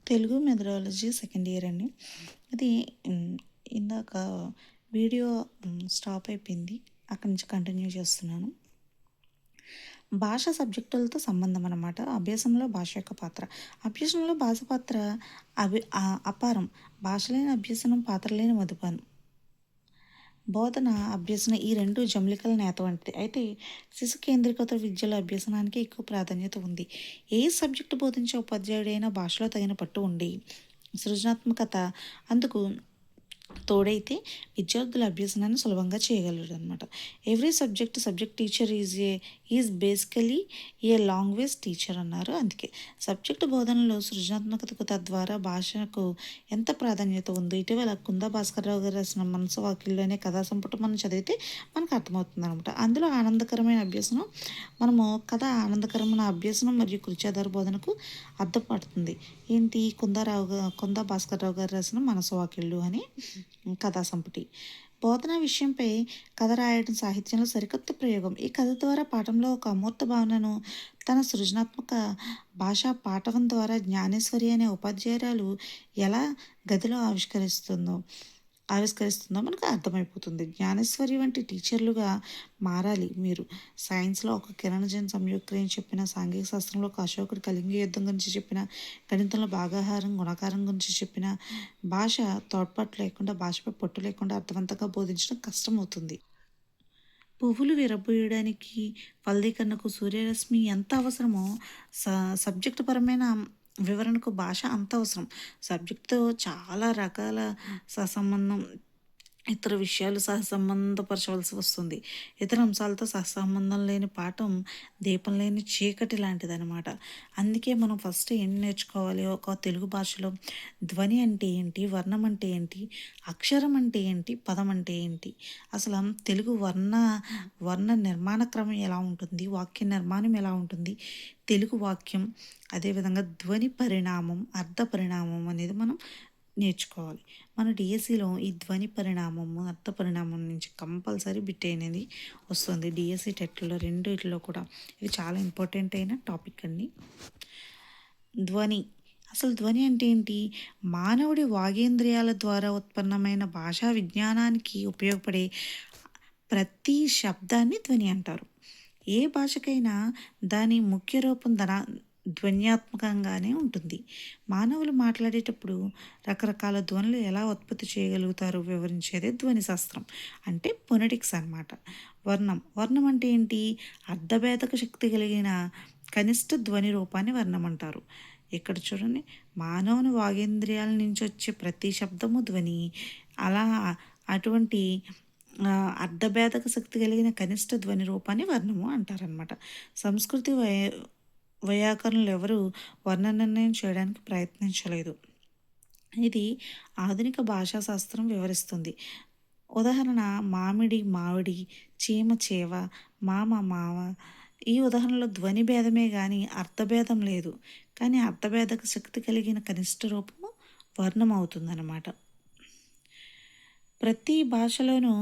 Telugu methodology second year అండి. అది ఇందాక వీడియో స్టాప్ అయిపోయింది. అక్కడి నుంచి కంటిన్యూ చేస్తున్నాను. భాష సబ్జెక్టులతో సంబంధం అన్నమాట. అభ్యాసంలో భాష యొక్క పాత్ర. అభ్యాసంలో భాష పాత్ర అపారం. భాష లేని అభ్యసనం, పాత్ర లేని మధుపానం. బోధన, అభ్యసన ఈ రెండు జమలికల నేత వంటిది. అయితే శిశు కేంద్రీకృత విద్యలో అభ్యసనానికి ఎక్కువ ప్రాధాన్యత ఉంది. ఏ సబ్జెక్టు బోధించే ఉపాధ్యాయుడైనా భాషలో తగిన పట్టు ఉండి సృజనాత్మకత అందుకు తోడైతే విద్యార్థుల అభ్యసనాన్ని సులభంగా చేయగలరు అనమాట. Every subject teacher is basically A language teacher అన్నారు. అందుకే సబ్జెక్టు బోధనలో సృజనాత్మకతకు తద్వారా భాషకు ఎంత ప్రాధాన్యత ఉందో ఇటీవల కుందా భాస్కర్రావు గారు రాసిన మనసు వాకిల్లో అనే కథా సంపుటం మనం చదివితే మనకు అర్థమవుతుంది అనమాట. అందులో ఆనందకరమైన అభ్యసనం మనము కథ ఆనందకరమైన అభ్యసనం మరియు కృత్యాధార బోధనకు అర్థపడుతుంది. ఏంటి కుందా భాస్కర్రావు గారు రాసిన మనసు వాకిళ్ళు అని కథా సంపుటి. బోధన విషయంపై కథ రాయడం సాహిత్యంలో సరికొత్త ప్రయోగం. ఈ కథ ద్వారా పాఠంలో ఒక అమూర్త భావనను తన సృజనాత్మక భాషా పాఠవం ద్వారా జ్ఞానేశ్వరి అనే ఉపాధ్యాయురాలు ఎలా గదిలో ఆవిష్కరిస్తుందో మనకు అర్థమైపోతుంది. జ్ఞానేశ్వరి వంటి టీచర్లుగా మారాలి మీరు. సైన్స్లో ఒక కిరణజన్ సంయుక్రియం చెప్పిన, సాంఘిక శాస్త్రంలో ఒక అశోకుడు కళింగ యుద్ధం గురించి చెప్పిన, గణితంలో భాగాహారం గుణకారం గురించి చెప్పిన భాష తోడ్పాటు లేకుండా, భాషపై పట్టు లేకుండా అర్థవంతంగా బోధించడం కష్టమవుతుంది. పువ్వులు విరబూయడానికి ఫలదీకరణకు సూర్యరశ్మి ఎంత అవసరమో సబ్జెక్టు పరమైన వివరణకు భాష అంత అవసరం. సబ్జెక్టుతో చాలా రకాల సహసంబంధం ఇతర విషయాలు సహసంబంధపరచవలసి వస్తుంది. ఇతర అంశాలతో సహసంబంధం లేని పాఠం దీపం లేని చీకటి లాంటిదనమాట. అందుకే మనం ఫస్ట్ ఏం నేర్చుకోవాలి, ఒక తెలుగు భాషలో ధ్వని అంటే ఏంటి, వర్ణం అంటే ఏంటి, అక్షరం అంటే ఏంటి, పదం అంటే ఏంటి, అసలు తెలుగు వర్ణ నిర్మాణ క్రమం ఎలా ఉంటుంది, వాక్య నిర్మాణం ఎలా ఉంటుంది, తెలుగు వాక్యం, అదేవిధంగా ధ్వని పరిణామం, అర్థ పరిణామం అనేది మనం నేర్చుకోవాలి. మన డిఎస్సిలో ఈ ధ్వని పరిణామము, అర్థ పరిణామం నుంచి కంపల్సరీ బిట్ అనేది వస్తుంది. డిఎస్సి టెట్లో రెండిట్లో కూడా ఇది చాలా ఇంపార్టెంట్ అయిన టాపిక్ అండి. ధ్వని, అసలు ధ్వని అంటే ఏంటి? మానవుడి వాగేంద్రియాల ద్వారా ఉత్పన్నమైన భాషా విజ్ఞానానికి ఉపయోగపడే ప్రతి శబ్దాన్ని ధ్వని అంటారు. ఏ భాషకైనా దాని ముఖ్య రూపం ధ్వన్యాత్మకంగానే ఉంటుంది. మానవులు మాట్లాడేటప్పుడు రకరకాల ధ్వనులు ఎలా ఉత్పత్తి చేయగలుగుతారో వివరించేదే ధ్వని శాస్త్రం, అంటే ఫొనెటిక్స్ అన్నమాట. వర్ణం అంటే ఏంటి? అర్ధభేదక శక్తి కలిగిన కనిష్ట ధ్వని రూపాన్ని వర్ణం అంటారు. ఇక్కడ చూడండి, మానవుని వాగేంద్రియాల నుంచి వచ్చే ప్రతి శబ్దము ధ్వని. అలా అటువంటి అర్ధభేదక శక్తి కలిగిన కనిష్ట ధ్వని రూపాన్ని వర్ణము అంటారనమాట. సంస్కృతి వైయాకరణలు ఎవరు వర్ణ నిర్ణయం చేయడానికి ప్రయత్నించలేదు. ఇది ఆధునిక భాషాశాస్త్రం వివరిస్తుంది. ఉదాహరణ, మామిడి, చీమ, మావ. ఈ ఉదాహరణలో ధ్వని భేదమే కానీ అర్థభేదం లేదు. కానీ అర్థభేదక శక్తి కలిగిన కనిష్ట రూపము వర్ణం అవుతుందన్నమాట. ప్రతి భాషలోనూ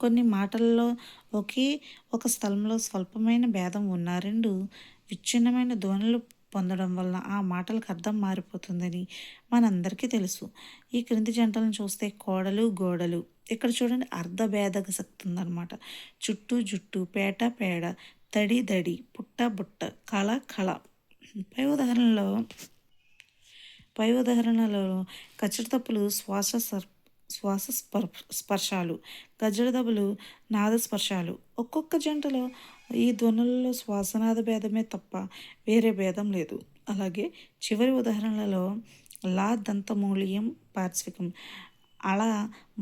కొన్ని మాటల్లో ఒకే ఒక స్థలంలో స్వల్పమైన భేదం ఉన్న రెండు విచ్ఛిన్నమైన ధ్వనులు పొందడం వల్ల ఆ మాటలకు అర్థం మారిపోతుందని మనందరికీ తెలుసు. ఈ క్రింది జంటలను చూస్తే కోడలు, గోడలు. ఇక్కడ చూడండి, అర్ధభేదక శక్తి ఉందన్నమాట. చుట్టూ, జుట్టు, పేడ, తడి, దడి, బుట్ట, కళ. పై ఉదాహరణలో ఖచ్చితప్పులు శ్వాస స్పర్శాలు, గజడదబులు నాద స్పర్శాలు. ఒక్కొక్క జంటలో ఈ ధ్వనులలో శ్వాసనాద భేదమే తప్ప వేరే భేదం లేదు. అలాగే చివరి ఉదాహరణలలో లా దంతమూలియం పార్శ్వికం, అళ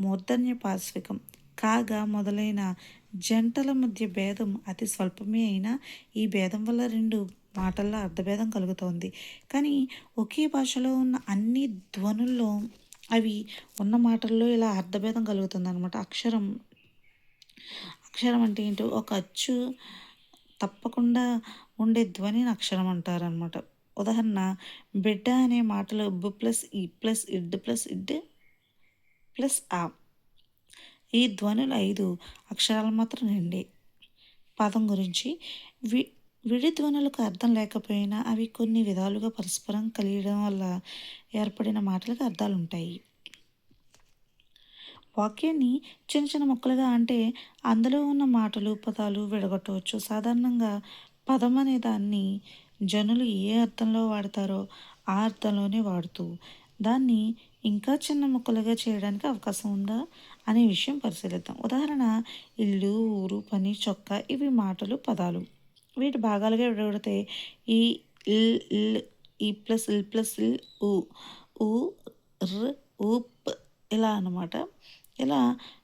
మూర్ధన్య పార్శ్వికం, కాగా మొదలైన జంటల మధ్య భేదం అతి స్వల్పమే అయినా ఈ భేదం వల్ల రెండు మాటల్లో అర్థభేదం కలుగుతోంది. కానీ ఒకే భాషలో ఉన్న అన్ని ధ్వనుల్లో అవి ఉన్న మాటల్లో ఇలా అర్థభేదం కలుగుతుంది అనమాట. అక్షరం అంటే ఏంటో, ఒక అచ్చు తప్పకుండా ఉండే ధ్వనిని అక్షరం అంటారనమాట. ఉదాహరణ, బిడ్డ అనే మాటలో బు ప్లస్ ఈ ప్లస్ ఇడ్ ప్లస్ ఇడ్ ప్లస్ ఆ. ఈ ధ్వనులు 5, అక్షరాలు మాత్రం 2. పదం గురించి విడి ధ్వనులకు అర్థం లేకపోయినా అవి కొన్ని విధాలుగా పరస్పరం కలియడం వల్ల ఏర్పడిన మాటలకు అర్థాలుంటాయి. వాక్యాన్ని చిన్న చిన్న ముక్కలుగా అంటే అందులో ఉన్న మాటలు, పదాలు విడగొట్టవచ్చు. సాధారణంగా పదం అనే దాన్ని జనులు ఏ అర్థంలో వాడతారో ఆ అర్థంలోనే వాడుతూ దాన్ని ఇంకా చిన్న ముక్కలుగా చేయడానికి అవకాశం ఉందా అనే విషయం పరిశీలిద్దాం. ఉదాహరణ ఇల్లు, ఊరు, పని, చొక్కా ఇవి మాటలు, పదాలు. వీటి భాగాలుగా విడగొడితే ఈ ఇల్ ఇల్ ఈ ప్లస్ ఇల్ ప్లస్ ఇల్ ఊ ఊ ర్ ఊప్ ఇలా అన్నమాట. ఇలా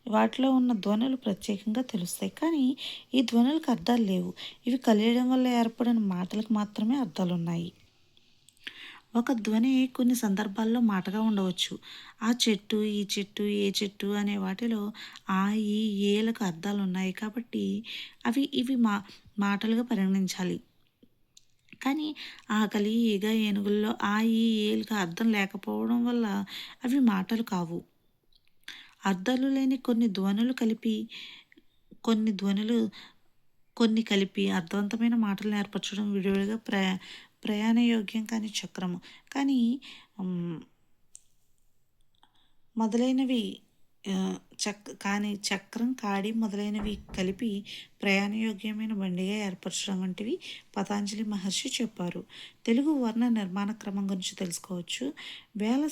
వాటిలో ఉన్న ధ్వనులు ప్రత్యేకంగా తెలుస్తాయి. కానీ ఈ ధ్వనులకు అర్థాలు లేవు. ఇవి కలియడం వల్ల ఏర్పడిన మాటలకు మాత్రమే అర్థాలున్నాయి. ఒక ధ్వని కొన్ని సందర్భాల్లో మాటగా ఉండవచ్చు. ఆ చెట్టు, ఈ చెట్టు, ఏ చెట్టు అనే వాటిలో ఆ, ఈ, ఏలకు అర్థాలున్నాయి కాబట్టి ఇవి మాటలుగా పరిగణించాలి. కానీ ఆకలి, ఈగ, ఏనుగుల్లో ఆ, ఈ, ఏలకు అర్థం లేకపోవడం వల్ల అవి మాటలు కావు. అర్థాలు లేని కొన్ని ధ్వనులు కలిపి అర్థవంతమైన మాటలను ఏర్పరచడం విడివిడిగా ప్రయాణయోగ్యం కాని చక్రము. కానీ మొదలైనవి చక్రం, కాడి మొదలైనవి కలిపి ప్రయాణయోగ్యమైన బండిగా ఏర్పరచడం వంటివి పతాంజలి మహర్షి చెప్పారు. తెలుగు వర్ణ నిర్మాణ క్రమం గురించి తెలుసుకోవచ్చు. వేల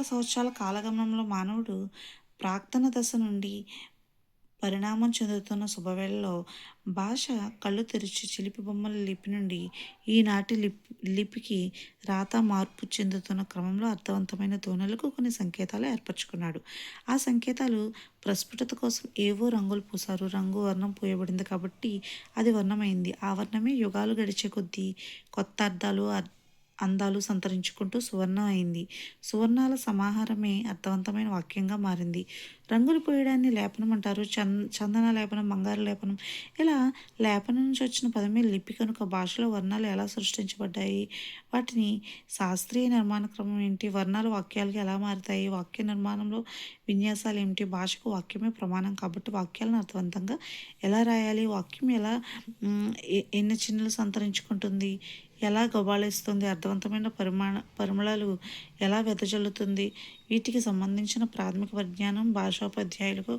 సంవత్సరాల కాలగమనంలో మానవుడు ప్రాక్తన దశ నుండి పరిణామం చెందుతున్న శుభవేళలో భాష కళ్ళు తెరిచి చిలిపి బొమ్మల లిపి నుండి ఈనాటి లిపికి రాత మార్పు చెందుతున్న క్రమంలో అర్థవంతమైన ధ్వనులకు కొన్ని సంకేతాలు ఏర్పరచుకున్నాడు. ఆ సంకేతాలు ప్రస్ఫుటత కోసం ఏవో రంగులు పూసారు. రంగు వర్ణం పూయబడింది కాబట్టి అది వర్ణమైంది. ఆ వర్ణమే యుగాలు గడిచే కొద్దీ కొత్త అందాలు సంతరించుకుంటూ సువర్ణం అయింది. సువర్ణాల సమాహారమే అర్థవంతమైన వాక్యంగా మారింది. రంగులు పోయడాన్ని లేపనం అంటారు. చందన లేపనం, బంగారు లేపనం ఇలా లేపనం నుంచి వచ్చిన పదమే లిపి. కనుక భాషలో వర్ణాలు ఎలా సృష్టించబడ్డాయి, వాటిని శాస్త్రీయ నిర్మాణ క్రమం ఏంటి, వర్ణాలు వాక్యాలుగా ఎలా మారుతాయి, వాక్య నిర్మాణంలో విన్యాసాలు ఏమిటి, భాషకు వాక్యమే ప్రమాణం కాబట్టి వాక్యాలను అర్థవంతంగా ఎలా రాయాలి, వాక్యం ఎలా ఎన్ని చిహ్నలు సంతరించుకుంటుంది, ఎలా గొబాళిస్తుంది, అర్థవంతమైన పరిమళాలు ఎలా వెదజల్లుతుంది, వీటికి సంబంధించిన ప్రాథమిక పరిజ్ఞానం భాషోపాధ్యాయులకు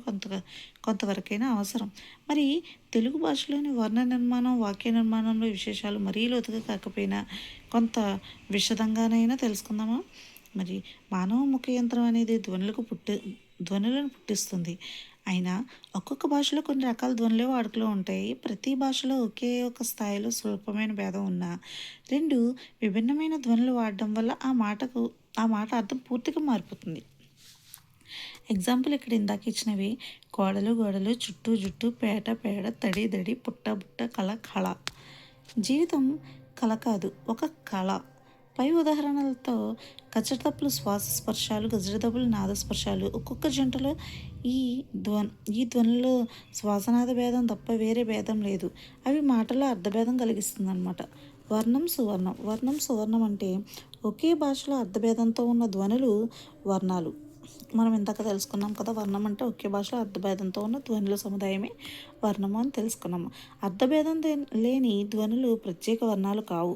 కొంతవరకైనా అవసరం. మరి తెలుగు భాషలోని వర్ణ నిర్మాణం, వాక్య నిర్మాణంలో విశేషాలు మరీ లోతుగా కాకపోయినా కొంత విశదంగానైనా తెలుసుకుందామా? మరి మానవ ముఖ యంత్రం అనేది ధ్వనులను పుట్టిస్తుంది. అయినా ఒక్కొక్క భాషలో కొన్ని రకాల ధ్వనులే వాడుకలో ఉంటాయి. ప్రతి భాషలో ఒకే ఒక స్థాయిలో స్వల్పమైన భేదం ఉన్నా రెండు విభిన్నమైన ధ్వనులు వాడడం వల్ల ఆ మాట అర్థం పూర్తిగా మారిపోతుంది. ఎగ్జాంపుల్ ఇక్కడ ఇందాక ఇచ్చినవి గోడలు, చుట్టూ, జుట్టు, పేట, పేడ, తడి, దడి, పుట్ట, బుట్ట, కళ, కళ. జీవితం కళ కాదు, ఒక కళ. పై ఉదాహరణలతో గజడదప్పులు శ్వాస స్పర్శాలు, గజడదప్పులు నాద స్పర్శాలు. ఒక్కొక్క జంటలో ఈ ధ్వనుల్లో శ్వాసనాద భేదం తప్ప వేరే భేదం లేదు. అవి మాటలో అర్థభేదం కలిగిస్తుంది అన్నమాట. వర్ణం సువర్ణం అంటే ఒకే భాషలో అర్థభేదంతో ఉన్న ధ్వనులు వర్ణాలు. మనం ఇందాక తెలుసుకున్నాం కదా, వర్ణం అంటే ఒకే భాషలో అర్థభేదంతో ఉన్న ధ్వనుల సముదాయమే వర్ణము అని తెలుసుకున్నాము. అర్థభేదం లేని ధ్వనులు ప్రత్యేక వర్ణాలు కావు.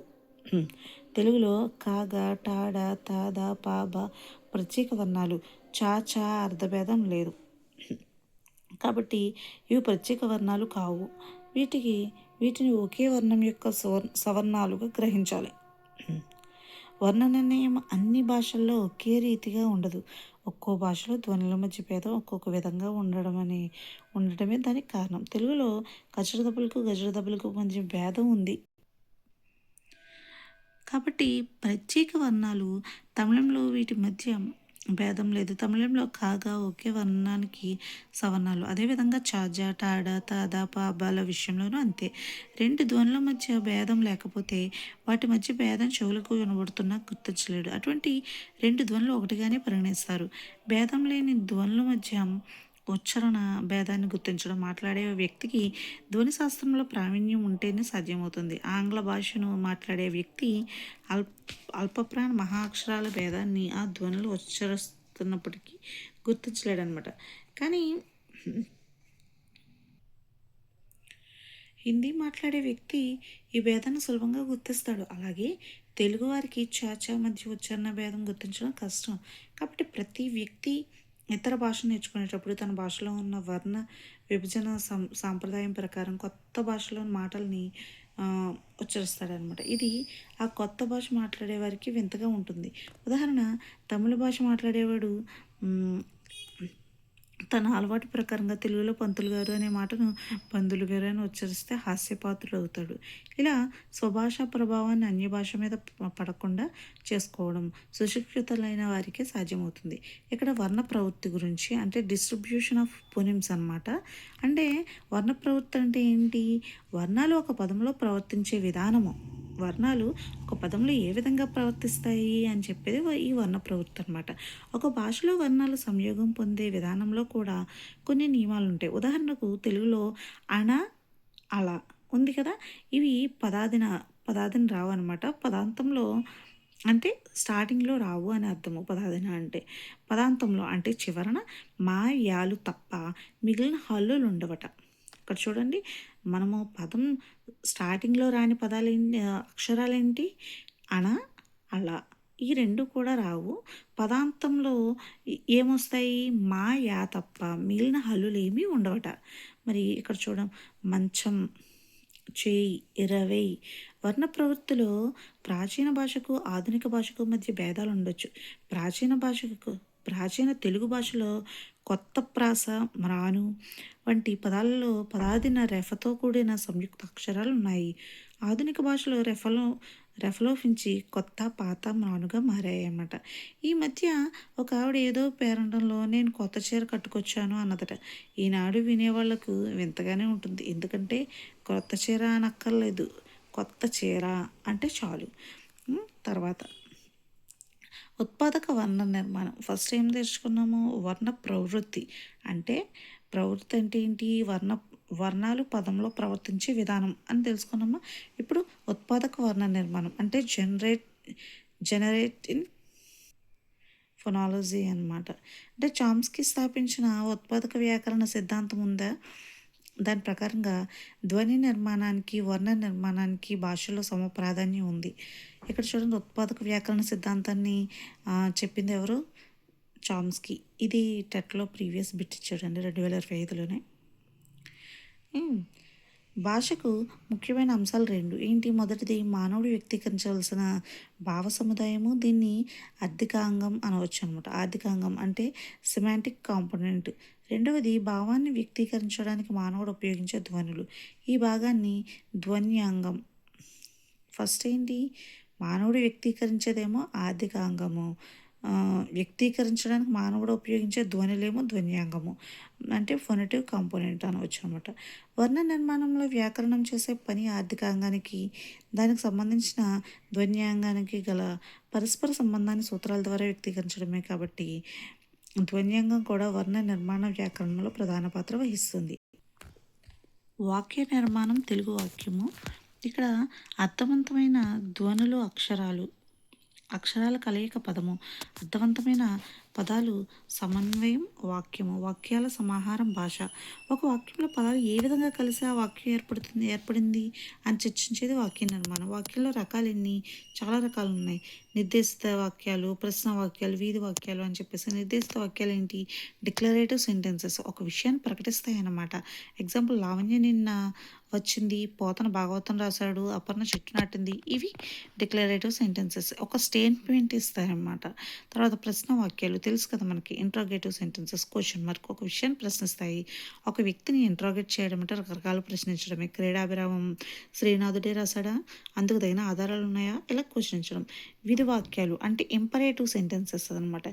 తెలుగులో కాగ, టాడ, తాద, పాబ ప్రత్యేక వర్ణాలు. చా అర్థభేదం లేదు కాబట్టి ఇవి ప్రత్యేక వర్ణాలు కావు. వీటిని ఒకే వర్ణం యొక్క సవర్ణాలుగా గ్రహించాలి. వర్ణ నిర్ణయం అన్ని భాషల్లో ఒకే రీతిగా ఉండదు. ఒక్కో భాషలో ధ్వనుల మధ్య భేదం ఒక్కొక్క విధంగా ఉండటమే దానికి కారణం. తెలుగులో గజడదప్పులకు మధ్య భేదం ఉంది కాబట్టి ప్రత్యేక వర్ణాలు. తమిళంలో వీటి మధ్య భేదం లేదు. తమిళంలో కాగా ఒకే వర్ణానికి సవర్ణాలు. అదేవిధంగా చాజ, టాడ, తాద, పాబాల విషయంలోనూ అంతే. రెండు ధ్వనుల మధ్య భేదం లేకపోతే వాటి మధ్య భేదం చెవులకు వినబడుతున్నా గుర్తించలేడు. అటువంటి రెండు ధ్వనులు ఒకటిగానే పరిగణిస్తారు. భేదం లేని ధ్వనుల మధ్య ఉచ్చారణ భేదాన్ని గుర్తించడం మాట్లాడే వ్యక్తికి ధ్వని శాస్త్రంలో ప్రావీణ్యం ఉంటేనే సాధ్యమవుతుంది. ఆంగ్ల భాషను మాట్లాడే వ్యక్తి అల్పప్రాణ మహాక్షరాల భేదాన్ని ఆ ధ్వనులు ఉచ్చరిస్తున్నప్పటికీ గుర్తించలేడనమాట. కానీ హిందీ మాట్లాడే వ్యక్తి ఈ భేదాన్ని సులభంగా గుర్తిస్తాడు. అలాగే తెలుగువారికి చాచా మధ్య ఉచ్చారణ భేదం గుర్తించడం కష్టం. కాబట్టి ప్రతి వ్యక్తి ఇతర భాష నేర్చుకునేటప్పుడు తన భాషలో ఉన్న వర్ణ విభజన సాంప్రదాయం ప్రకారం కొత్త భాషలోని మాటల్ని ఉచ్చరిస్తాడనమాట. ఇది ఆ కొత్త భాష మాట్లాడే వారికి వింతగా ఉంటుంది. ఉదాహరణ, తమిళ భాష మాట్లాడేవాడు తన అలవాటు ప్రకారంగా తెలుగులో పంతులు గారు అనే మాటను పందులు గారు అని ఉచ్చరిస్తే హాస్యపాత్రుడు అవుతాడు. ఇలా స్వభాషా ప్రభావాన్ని అన్య భాష మీద పడకుండా చేసుకోవడం సుశిక్షితులైన వారికి సాధ్యమవుతుంది. ఇక్కడ వర్ణ ప్రవృత్తి గురించి, అంటే డిస్ట్రిబ్యూషన్ ఆఫ్ పొనిమ్స్ అనమాట. అంటే వర్ణ ప్రవృత్తి అంటే ఏంటి? వర్ణాలు ఒక పదంలో ప్రవర్తించే విధానము. వర్ణాలు ఒక పదంలో ఏ విధంగా ప్రవర్తిస్తాయి అని చెప్పేది ఈ వర్ణ ప్రవృత్తి అనమాట. ఒక భాషలో వర్ణాలు సంయోగం పొందే విధానంలో కూడా కొన్ని నియమాలు ఉంటాయి. ఉదాహరణకు తెలుగులో అణ, అల ఉంది కదా, ఇవి పదాదిన రావు అనమాట. పదాంతంలో అంటే స్టార్టింగ్లో రావు అని అర్థము. పదాదిన అంటే పదాంతంలో అంటే చివరన మా, యాలు తప్ప మిగిలిన హల్లులు ఉండవట. ఇక్కడ చూడండి, మనము పదం స్టార్టింగ్లో రాని పదాలు అక్షరాలేంటి? అణ, అల, ఈ రెండు కూడా రావు. పదాంతంలో ఏమొస్తాయి? మా, యా తప్ప మిగిలిన హల్లులు ఏమీ ఉండవట. మరి ఇక్కడ మంచం, చేయి, 20 వర్ణ ప్రవృత్తిలో ప్రాచీన భాషకు ఆధునిక భాషకు మధ్య భేదాలు ఉండొచ్చు. ప్రాచీన తెలుగు భాషలో కొత్త ప్రాస, మ్రాను వంటి పదాలలో పదాదిన రెఫతో కూడిన సంయుక్త అక్షరాలు ఉన్నాయి. ఆధునిక భాషలో రెఫలోపించి కొత్త, పాత, మ్రానుగా మారాయి అన్నమాట. ఈ మధ్య ఒక ఆవిడ ఏదో పేరంటంలో నేను కొత్త చీర కట్టుకొచ్చాను అన్నదట. ఈనాడు వినేవాళ్లకు వింతగానే ఉంటుంది. ఎందుకంటే కొత్త చీర అనక్కర్లేదు, కొత్త చీర అంటే చాలు. తర్వాత ఉత్పాదక వర్ణ నిర్మాణం. ఫస్ట్ ఏం తెచ్చుకున్నాము? వర్ణ ప్రవృత్తి. అంటే ప్రవృత్తి అంటే ఏంటి? వర్ణాలు పదంలో ప్రవర్తించే విధానం అని తెలుసుకున్నామా. ఇప్పుడు ఉత్పాదక వర్ణ నిర్మాణం అంటే జనరేట్ ఇన్ ఫొనాలజీ అనమాట. అంటే చామ్స్కీ స్థాపించిన ఉత్పాదక వ్యాకరణ సిద్ధాంతం ఉందా? దాని ప్రకారంగా ధ్వని నిర్మాణానికి, వర్ణ నిర్మాణానికి భాషలో సమప్రాధాన్యం ఉంది. ఇక్కడ చూడండి, ఉత్పాదక వ్యాకరణ సిద్ధాంతాన్ని చెప్పింది ఎవరు? చామ్స్కీ. ఇది టెట్లో ప్రీవియస్ బిట్ ఇచ్చాడండి 2025లోనే. భాషకు ముఖ్యమైన అంశాలు 2 ఏంటి? మొదటిది మానవుడు వ్యక్తీకరించవలసిన భావ సముదాయము. దీన్ని ఆర్థికాంగం అనవచ్చు అనమాట. ఆర్థికాంగం అంటే సెమాంటిక్ కాంపోనెంట్. రెండవది భావాన్ని వ్యక్తీకరించడానికి మానవుడు ఉపయోగించే ధ్వనులు. ఈ భాగాన్ని ధ్వన్యాంగం. ఫస్ట్ ఏంటి? మానవుడు వ్యక్తీకరించేదేమో ఆర్థికాంగము, వ్యక్తీకరించడానికి మానవుడు ఉపయోగించే ధ్వనులేమో ధ్వన్యాంగము, అంటే ఫొనెటివ్ కాంపోనెంట్ అనవచ్చు అనమాట. వర్ణ నిర్మాణంలో వ్యాకరణం చేసే పని ఆర్థికాంగానికి, దానికి సంబంధించిన ధ్వన్యాంగానికి గల పరస్పర సంబంధాన్ని సూత్రాల ద్వారా వ్యక్తీకరించడమే. కాబట్టి ధ్వన్యాంగం కూడా వర్ణ నిర్మాణ వ్యాకరణంలో ప్రధాన పాత్ర వహిస్తుంది. వాక్య నిర్మాణం. తెలుగు వాక్యము. ఇక్కడ అర్థవంతమైన ధ్వనులు, అక్షరాల కలయిక పదము. అర్థవంతమైన పదాలు సమన్వయం వాక్యము. వాక్యాల సమాహారం భాష. ఒక వాక్యంలో పదాలు ఏ విధంగా కలిసి ఆ వాక్యం ఏర్పడింది అని చర్చించేది వాక్య నిర్మాణం. వాక్యంలో రకాలు ఎన్ని? చాలా రకాలు ఉన్నాయి. నిర్దేశిత వాక్యాలు, ప్రశ్న వాక్యాలు, వీధి వాక్యాలు అని చెప్పేసి. నిర్దేశిత వాక్యాలు ఏంటి? డిక్లరేటివ్ సెంటెన్సెస్, ఒక విషయాన్ని ప్రకటిస్తాయి అన్నమాట. ఎగ్జాంపుల్, లావణ్య నిన్న వచ్చింది, పోతన భాగవతం రాశాడు, అపర్ణ చెట్టు నాటింది. ఇవి డిక్లరేటివ్ సెంటెన్సెస్, ఒక స్టేట్మెంట్ ఇస్తాయన్నమాట. తర్వాత ప్రశ్న వాక్యాలు తెలుసు కదా మనకి. ఇంట్రాగేటివ్ సెంటెన్సెస్, క్వశ్చన్ మార్క్, ఒక విషయాన్ని ప్రశ్నిస్తాయి. ఒక వ్యక్తిని ఇంట్రాగేట్ చేయడం అంటే రకరకాలు ప్రశ్నించడమే. క్రీడాభిరామం శ్రీనాథుడే రాశాడా? అందుకు తగిన ఆధారాలు ఉన్నాయా? ఇలా క్వశ్చనించడం. విధి వాక్యాలు అంటే ఇంపరేటివ్ సెంటెన్సెస్ అనమాట.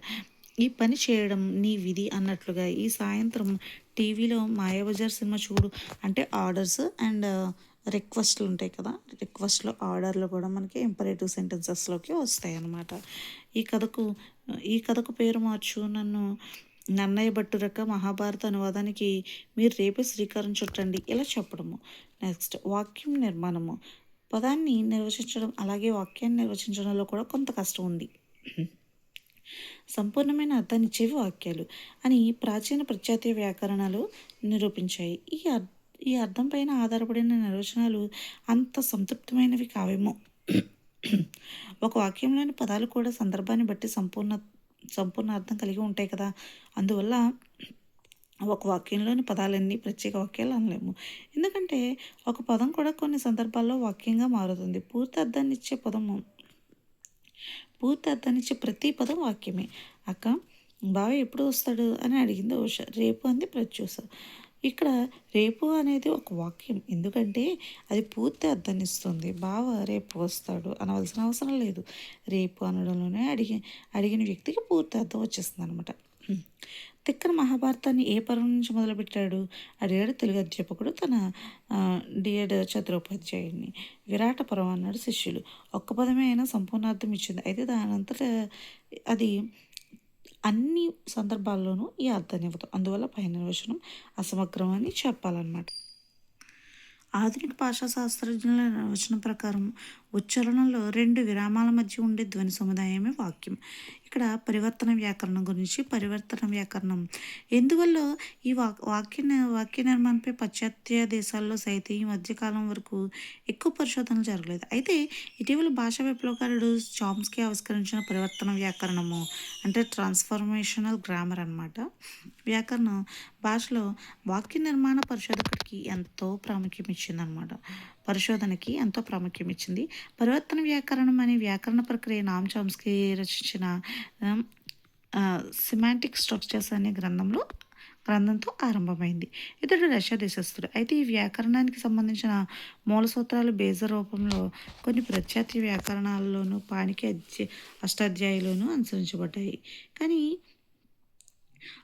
ఈ పని చేయడం నీ విధి అన్నట్లుగా. ఈ సాయంత్రం టీవీలో మాయాబజార్ సినిమా చూడు అంటే ఆర్డర్స్ అండ్ రిక్వెస్ట్లు ఉంటాయి కదా, రిక్వెస్ట్లో ఆర్డర్లు కూడా మనకి ఇంపరేటివ్ సెంటెన్సెస్లోకి వస్తాయి అన్నమాట. ఈ కథకు పేరు మార్చు, నన్నయ్య భట్టురక మహాభారత అనువాదానికి మీరు రేపే శ్రీకారం చుట్టండి, ఇలా చెప్పడము. నెక్స్ట్ వాక్యం నిర్మాణము. పదాన్ని నిర్వచించడం అలాగే వాక్యాన్ని నిర్వచించడంలో కూడా కొంత కష్టం ఉంది. సంపూర్ణమైన అర్థాన్నిచ్చేవి వాక్యాలు అని ప్రాచీన ప్రత్యయ వ్యాకరణాలు నిరూపించాయి. ఈ అర్థం పైన ఆధారపడిన నిర్వచనాలు అంత సంతృప్తమైనవి కావేమో. ఒక వాక్యంలోని పదాలు కూడా సందర్భాన్ని బట్టి సంపూర్ణ అర్థం కలిగి ఉంటాయి కదా! అందువల్ల ఒక వాక్యంలోని పదాలన్నీ ప్రత్యేక వాక్యాలు అనలేము. ఎందుకంటే ఒక పదం కూడా కొన్ని సందర్భాల్లో వాక్యంగా మారుతుంది. పూర్తి అర్థాన్నిచ్చే ప్రతి పదం వాక్యమే. "అక్క, బావ ఎప్పుడు వస్తాడు?" అని అడిగింది ఉష. "రేపు" అంది ప్రత్యూష. ఇక్కడ రేపు అనేది ఒక వాక్యం. ఎందుకంటే అది పూర్తి అర్థాన్నిస్తుంది. బావ రేపు వస్తాడు అనవలసిన అవసరం లేదు. రేపు అనడంలోనే అడిగిన వ్యక్తికి పూర్తి అర్థం వచ్చేస్తుందనమాట. తిక్కన మహాభారతాన్ని ఏ పర్వం నుంచి మొదలుపెట్టాడు అడిగాడు తెలుగు అధ్యాపకుడు తన డిఎడ్ చతురోపాధ్యాయుడిని. విరాట పర్వం అన్నాడు శిష్యులు. ఒక్క పదమే అయినా సంపూర్ణార్థం ఇచ్చింది. అయితే దానంతట అది అన్ని సందర్భాల్లోనూ ఈ అర్థాన్ని ఇవ్వదు. అందువల్ల పై నిర్వచనం అసమగ్రం అని చెప్పాలన్నమాట. ఆధునిక భాషా శాస్త్రజ్ఞుల నిర్వచనం ప్రకారం ఉచ్చారణలో రెండు విరామాల మధ్య ఉండే ధ్వని సముదాయమే వాక్యం. ఇక్కడ పరివర్తన వ్యాకరణం ఎందువల్ల ఈ వాక్య నిర్మాణంపై పాశ్చాత్య దేశాల్లో సైతం ఈ మధ్యకాలం వరకు ఎక్కువ పరిశోధనలు జరగలేదు. అయితే ఇటీవల భాషా విప్లవకారుడు చామ్స్కీ ఆవిష్కరించిన పరివర్తన వ్యాకరణము అంటే ట్రాన్స్ఫర్మేషనల్ గ్రామర్ అన్నమాట. వ్యాకరణం భాషలో వాక్య నిర్మాణ పరిశోధనకి ఎంతో ప్రాముఖ్యం ఇచ్చింది. పరివర్తన వ్యాకరణం అనే వ్యాకరణ ప్రక్రియ నామ్ చామ్స్కీ రచించిన సిమాంటిక్ స్ట్రక్చర్స్ అనే గ్రంథంతో ఆరంభమైంది. ఇతడు రష్యా దేశస్థుడు. అయితే ఈ వ్యాకరణానికి సంబంధించిన మూల సూత్రాలు బేజర్ రూపంలో కొన్ని పాశ్చాత్య వ్యాకరణాల్లోనూ పాణిని అష్టాధ్యాయిలోనూ అనుసరించబడ్డాయి. కానీ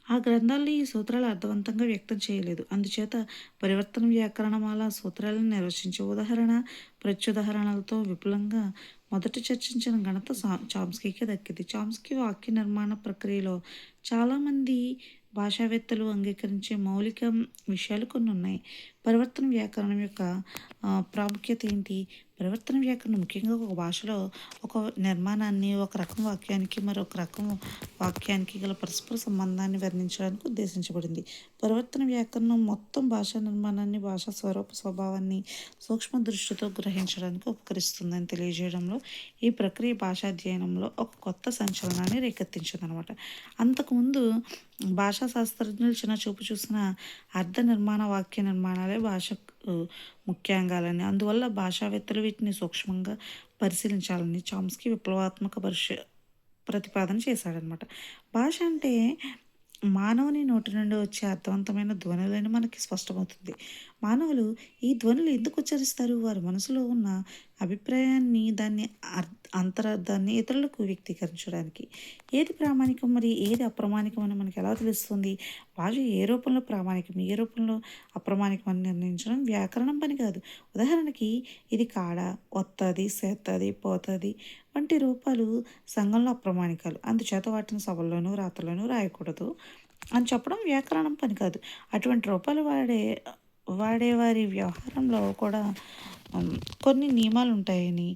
ఆ గ్రంథాల్లో ఈ సూత్రాలు అర్థవంతంగా వ్యక్తం చేయలేదు. అందుచేత పరివర్తన వ్యాకరణమాల సూత్రాలను నిర్వచించే ఉదాహరణ ప్రత్యుదాహరణలతో విపులంగా మొదట చర్చించిన ఘనత చామ్స్కీకి దక్కింది. చామ్స్కీ వాక్య నిర్మాణ ప్రక్రియలో చాలామంది భాషావేత్తలు అంగీకరించే మౌలిక విషయాలు కొన్ని ఉన్నాయి. పరివర్తన వ్యాకరణం యొక్క ప్రాముఖ్యత ఏంటి? పరివర్తన వ్యాకరణం ముఖ్యంగా ఒక భాషలో ఒక నిర్మాణాన్ని ఒక రకం వాక్యానికి మరొక రకం వాక్యానికి గల పరస్పర సంబంధాన్ని వర్ణించడానికి ఉద్దేశించబడింది. పరివర్తన వ్యాకరణం మొత్తం భాషా నిర్మాణాన్ని, భాషా స్వభావాన్ని సూక్ష్మ దృష్టితో గ్రహించడానికి ఉపకరిస్తుందని తెలియజేయడంలో ఈ ప్రక్రియ భాషాధ్యయనంలో ఒక కొత్త సంచలనాన్ని రేకెత్తించిందనమాట. అంతకుముందు భాషా శాస్త్రజ్ఞులు చిన్న చూపు చూసిన అర్థ నిర్మాణ వాక్య నిర్మాణాలే భాషకు ముఖ్యాంగాలని, అందువల్ల భాషావేత్తలు వీటిని సూక్ష్మంగా పరిశీలించాలని చామ్స్కీ విప్లవాత్మక ప్రతిపాదన చేశాడనమాట. భాష అంటే మానవుని నోటి నుండి వచ్చే అర్థవంతమైన ధ్వనులని మనకి స్పష్టమవుతుంది. మానవులు ఈ ధ్వనులు ఎందుకు ఉచ్చరిస్తారు? వారి మనసులో ఉన్న అభిప్రాయాన్ని, దాన్ని అంతరార్థాన్ని ఇతరులకు వ్యక్తీకరించడానికి. ఏది ప్రామాణికం మరి ఏది అప్రామాణికం అని మనకి ఎలా తెలుస్తుంది? భాష ఏ రూపంలో ప్రామాణికం, ఏ రూపంలో అప్రామాణికం అని నిర్ణయించడం వ్యాకరణం పని కాదు. ఉదాహరణకి ఇది కాడ, వత్తది, సేత్తది, పోతుంది వంటి రూపాలు సంఘంలో అప్రామాణికాలు. అందుచేత వాటిని సభల్లోనూ రాతల్లోనూ రాయకూడదు అని చెప్పడం వ్యాకరణం పని కాదు. అటువంటి రూపాలు వాడేవారి వ్యవహారంలో కూడా కొన్ని నియమాలు ఉంటాయని,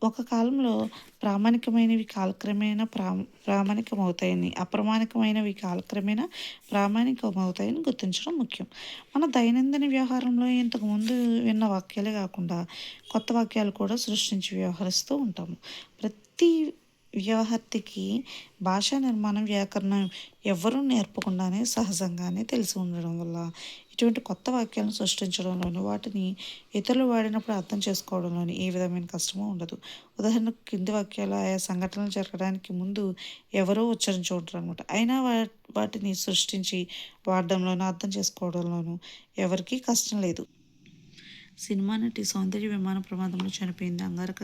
ఒక కాలంలో ప్రామాణికమైనవి కాలక్రమేణా ప్రామాణికమవుతాయని, అప్రామాణికమైనవి కాలక్రమేణా ప్రామాణికమవుతాయని గుర్తించడం ముఖ్యం. మన దైనందిన వ్యవహారంలో ఇంతకుముందు విన్న వాక్యాలే కాకుండా కొత్త వాక్యాలు కూడా సృష్టించి వ్యవహరిస్తూ ఉంటాము. ప్రతి వ్యవహర్తికి భాషా నిర్మాణం, వ్యాకరణం ఎవరూ నేర్పకుండానే సహజంగానే తెలిసి ఉండడం వల్ల ఇటువంటి కొత్త వాక్యాలను సృష్టించడంలోని, వాటిని ఇతరులు వాడినప్పుడు అర్థం చేసుకోవడంలోని ఏ విధమైన కష్టమూ ఉండదు. ఉదాహరణకు కింది వాక్యాలు ఆయా సంఘటనలు జరగడానికి ముందు ఎవరో ఉచ్చరించి ఉంటారు అనమాట. అయినా వాటిని సృష్టించి వాడడంలోనూ అర్థం చేసుకోవడంలోనూ ఎవరికీ కష్టం లేదు. సినిమా నటి సౌందర్య విమాన ప్రమాదంలో చనిపోయింది. అంగారక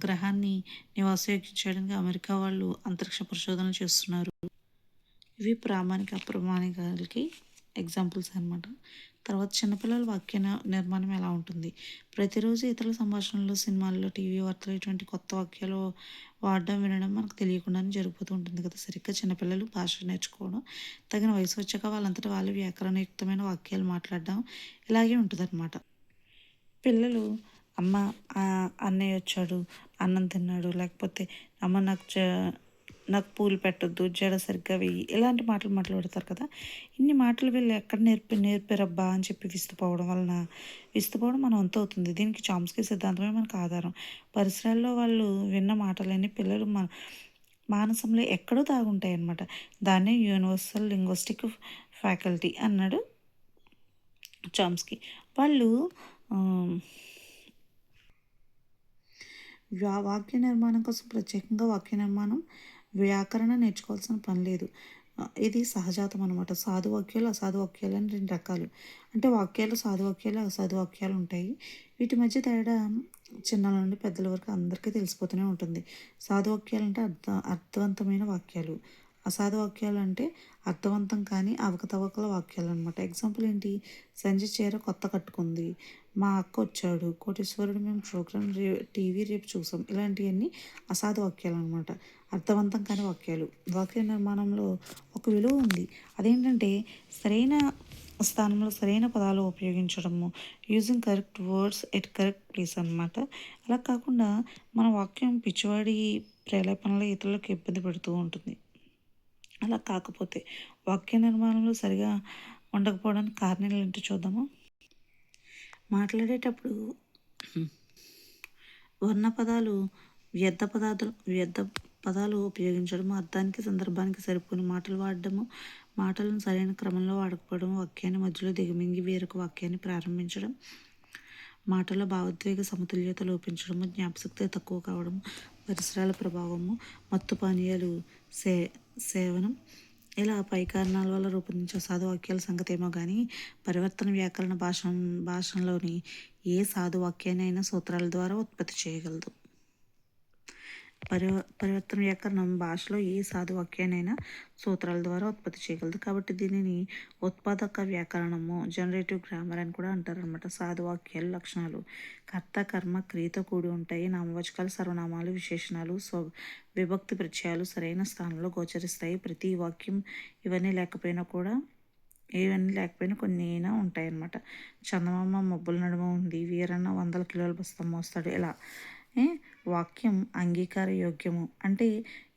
గ్రహాన్ని నివాసయోగ్యం చేయడానికి అమెరికా వాళ్ళు అంతరిక్ష పరిశోధనలు చేస్తున్నారు. ఇవి ప్రామాణిక అప్రామాణికాలకి ఎగ్జాంపుల్స్ అనమాట. తర్వాత చిన్నపిల్లల వాక్య నిర్మాణం ఎలా ఉంటుంది? ప్రతిరోజు ఇతరుల సంభాషణలు, సినిమాల్లో, టీవీ వార్తలు ఇటువంటి కొత్త వాక్యాలు వాడడం, వినడం మనకు తెలియకుండానే జరిగిపోతూ ఉంటుంది కదా. సరిగ్గా చిన్నపిల్లలు భాష నేర్చుకోవడం, తగిన వయసు వచ్చాక వాళ్ళంతటా వాళ్ళు వ్యాకరణయుక్తమైన వాక్యాలు మాట్లాడడం ఇలాగే ఉంటుంది అనమాట. పిల్లలు అమ్మ అన్నయ్య వచ్చాడు, అన్నం తిన్నాడు, లేకపోతే అమ్మ నాకు పూలు పెట్టొద్దు, జడ సరిగ్గా వెయ్యి, ఇలాంటి మాటలు మాట్లాడతారు కదా. ఇన్ని మాటలు వీళ్ళు ఎక్కడ నేర్పారబ్బా అని చెప్పి విస్తుపోవడం మన వంతు అవుతుంది. దీనికి చామ్స్కీ సిద్ధాంతమే మనకు ఆధారం. పరిసరాల్లో వాళ్ళు విన్న మాటలన్నీ పిల్లలు మానసంలో ఎక్కడో దాగుంటాయి అన్నమాట. దాన్నే యూనివర్సల్ లింగ్విస్టిక్ ఫ్యాకల్టీ అన్నాడు చామ్స్కీ. వాళ్ళు వాక్య నిర్మాణం కోసం ప్రత్యేకంగా వాక్య నిర్మాణం, వ్యాకరణ నేర్చుకోవాల్సిన పని లేదు. ఇది సహజాతం అనమాట. సాధు వాక్యాలు, అసాధు వాక్యాలు అని 2 రకాలు. అంటే వాక్యాలు సాధు వాక్యాలు, అసాధు వాక్యాలు ఉంటాయి. వీటి మధ్య తేడా చిన్నల నుండి పెద్దల వరకు అందరికీ తెలిసిపోతూనే ఉంటుంది. సాధు వాక్యాలు అంటే అర్థవంతమైన వాక్యాలు. అసాధు వాక్యాలు అంటే అర్థవంతం కానీ అవకతవకల వాక్యాలు అనమాట. ఎగ్జాంపుల్ ఏంటి? సంజయ్ చీర కొత్త కట్టుకుంది, మా అక్క వచ్చాడు, కోటీశ్వరుడు, మేము ప్రోగ్రామ్ టీవీ రేపు చూసాం. ఇలాంటివన్నీ అసాధు వాక్యాలు అనమాట. అర్థవంతం కాని వాక్యాలు. వాక్య నిర్మాణంలో ఒక విలువ ఉంది. అదేంటంటే సరైన స్థానంలో సరైన పదాలు ఉపయోగించడము, using correct words at correct place అనమాట. అలా కాకుండా మన వాక్యం పిచ్చివాడి ప్రేరేపణలో ఇతరులకు ఇబ్బంది పెడుతూ ఉంటుంది. అలా కాకపోతే వాక్య నిర్మాణంలో సరిగా ఉండకపోవడానికి కారణాలు ఏంటో చూద్దాము. మాట్లాడేటప్పుడు వర్ణ పదాలు, వ్యర్థ పదాలు ఉపయోగించడము, అర్థానికి సందర్భానికి సరిపోని మాటలు వాడడము, మాటలను సరైన క్రమంలో వాడకపోవడం, వాక్యాన్ని మధ్యలో దిగమింగి వేరొక వాక్యాన్ని ప్రారంభించడం, మాటల భావోద్వేగ సమతుల్యత లోపించడము, జ్ఞాపశక్తి తక్కువ కావడము, పరిసరాల ప్రభావము, మత్తు పానీయాలు సేవనం, ఇలా పై కారణాల వల్ల రూపొందించే సాధు వాక్యాల సంగతి ఏమో కానీ పరివర్తన వ్యాకరణ భాషలోని ఏ సాధు వాక్యాన్ని అయినా సూత్రాల ద్వారా ఉత్పత్తి చేయగలదు. పరివర్తన వ్యాకరణం భాషలో ఏ సాధు వాక్యాన్నైనా సూత్రాల ద్వారా ఉత్పత్తి చేయగలదు. కాబట్టి దీనిని ఉత్పాదక వ్యాకరణము, జనరేటివ్ గ్రామర్ అని కూడా అంటారనమాట. సాధు వాక్యాల లక్షణాలు: కర్త, కర్మ, క్రియతో కూడి ఉంటాయి. నామవాచకాలు, సర్వనామాలు, విశేషణాలు, విభక్తి ప్రత్యయాలు సరైన స్థానంలో గోచరిస్తాయి. ప్రతి వాక్యం ఇవన్నీ లేకపోయినా కొన్ని అయినా ఉంటాయన్నమాట. చందమామ మబ్బుల నడుమ ఉంది, వీరన్న 100 కిలోల బస్తా మోస్తాడు. ఇలా వాక్యం అంగీకార యోగ్యము. అంటే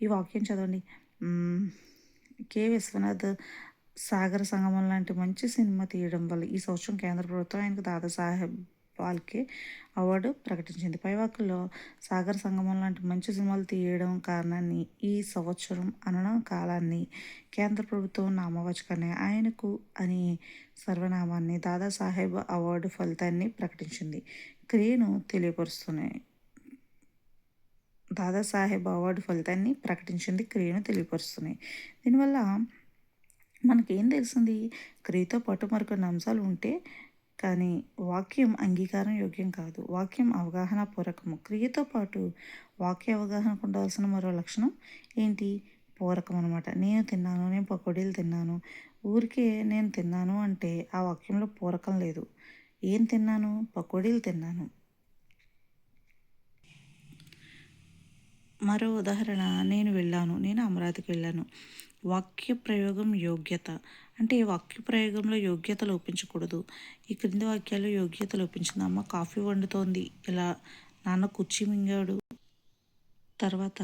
ఈ వాక్యం చదవండి. కె. విశ్వనాథ్ సాగర సంగమం లాంటి మంచి సినిమా తీయడం వల్ల ఈ సంవత్సరం కేంద్ర ప్రభుత్వం ఆయనకు దాదాసాహెబ్ ఫాల్కే అవార్డు ప్రకటించింది. పైవాకుల్లో సాగర సంగమం లాంటి మంచి సినిమాలు తీయడం కారణాన్ని, ఈ సంవత్సరం అనడం కాలాన్ని, కేంద్ర ప్రభుత్వం నామవాచకాన్ని, ఆయనకు అని సర్వనామాన్ని, దాదాసాహెబ్ అవార్డు ఫలితాన్ని ప్రకటించింది. క్రియను తెలియపరుస్తున్నాయి. దాదాసాహెబ్ అవార్డు ఫలితాన్ని ప్రకటించింది, క్రియను తెలియపరుస్తున్నాయి. దీనివల్ల మనకేం తెలిసింది? క్రియతో పాటు మరికొన్ని అంశాలు ఉంటే కానీ వాక్యం అంగీకారం యోగ్యం కాదు. వాక్యం అవగాహన పూర్వకము. క్రియతో పాటు వాక్య అవగాహనకు ఉండాల్సిన మరో లక్షణం ఏంటి? పూరకం అనమాట. నేను తిన్నాను, నేను పకోడీలు తిన్నాను, ఊరికే నేను తిన్నాను అంటే ఆ వాక్యంలో పూరకం లేదు. ఏం తిన్నాను? పకోడీలు తిన్నాను. మరో ఉదాహరణ, నేను అమరావతికి వెళ్ళాను. వాక్య ప్రయోగం యోగ్యత. అంటే వాక్య ప్రయోగంలో యోగ్యత లోపించకూడదు. ఈ క్రింది వాక్యాలు యోగ్యత లోపించింది. అమ్మ కాఫీ వండుతోంది, ఇలా. నాన్న కుర్చీ మింగాడు. తర్వాత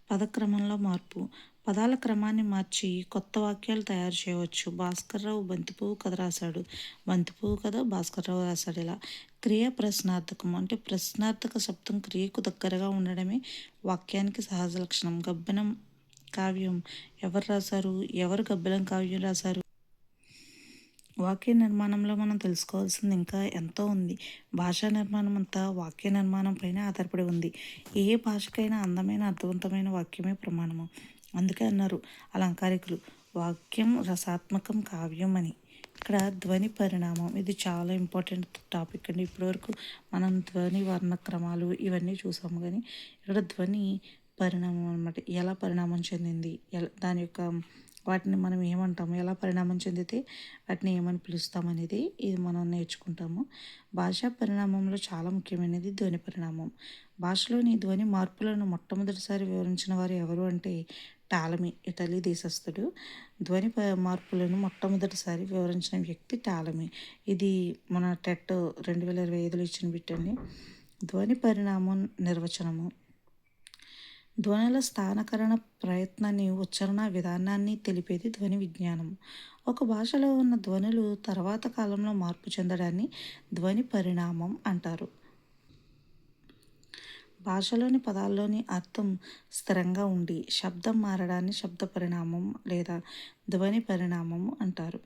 పదక్రమంలో మార్పు. పదాల క్రమాన్ని మార్చి కొత్త వాక్యాలు తయారు చేయవచ్చు. భాస్కర్రావు బంతిపువ్వు కథ రాశాడు. బంతిపువ్వు కథ భాస్కర్రావు రాశాడు. ఇలా క్రియ ప్రశ్నార్థకం. అంటే ప్రశ్నార్థక శబ్దం క్రియకు దగ్గరగా ఉండడమే వాక్యానికి సహజ లక్షణం. గబ్బెనం కావ్యం ఎవరు రాశారు? ఎవరు గబ్బెలం కావ్యం రాశారు? వాక్య నిర్మాణంలో మనం తెలుసుకోవాల్సింది ఇంకా ఎంతో ఉంది. భాషా నిర్మాణం అంతా వాక్య నిర్మాణం పైన ఆధారపడి ఉంది. ఏ భాషకైనా అందమైన అర్థవంతమైన వాక్యమే ప్రమాణము. అందుకే అన్నారు అలంకారికులు, వాక్యం రసాత్మకం కావ్యం అని. ఇక్కడ ధ్వని పరిణామం, ఇది చాలా ఇంపార్టెంట్ టాపిక్ అండి. ఇప్పటివరకు మనం ధ్వని వర్ణక్రమాలు ఇవన్నీ చూసాము, కానీ ఇక్కడ ధ్వని పరిణామం అనమాట. ఎలా పరిణామం చెందింది, దాని యొక్క వాటిని మనం ఏమంటాము, ఎలా పరిణామం చెందితే వాటిని ఏమని పిలుస్తామనేది ఇది మనం నేర్చుకుంటాము. భాషా పరిణామంలో చాలా ముఖ్యమైనది ధ్వని పరిణామం. భాషలోని ధ్వని మార్పులను మొట్టమొదటిసారి వివరించిన వారు ఎవరు అంటే టాలమీ, ఇటలీ దేశస్థుడు. ధ్వని మార్పులను మొట్టమొదటిసారి వివరించిన వ్యక్తి టాలమీ. ఇది మన టెట్ 2025లో ఇచ్చిన బిట్ అండి. ధ్వని పరిణామం నిర్వచనము. ధ్వనుల స్థానకరణ ప్రయత్నాన్ని, ఉచ్చారణ విధానాన్ని తెలిపేది ధ్వని విజ్ఞానం. ఒక భాషలో ఉన్న ధ్వనులు తర్వాత కాలంలో మార్పు చెందడాన్ని ధ్వని పరిణామం అంటారు. భాషలోని పదాల్లోని అర్థం స్థిరంగా ఉండి శబ్దం మారడాన్ని శబ్ద పరిణామం లేదా ధ్వని పరిణామం అంటారు.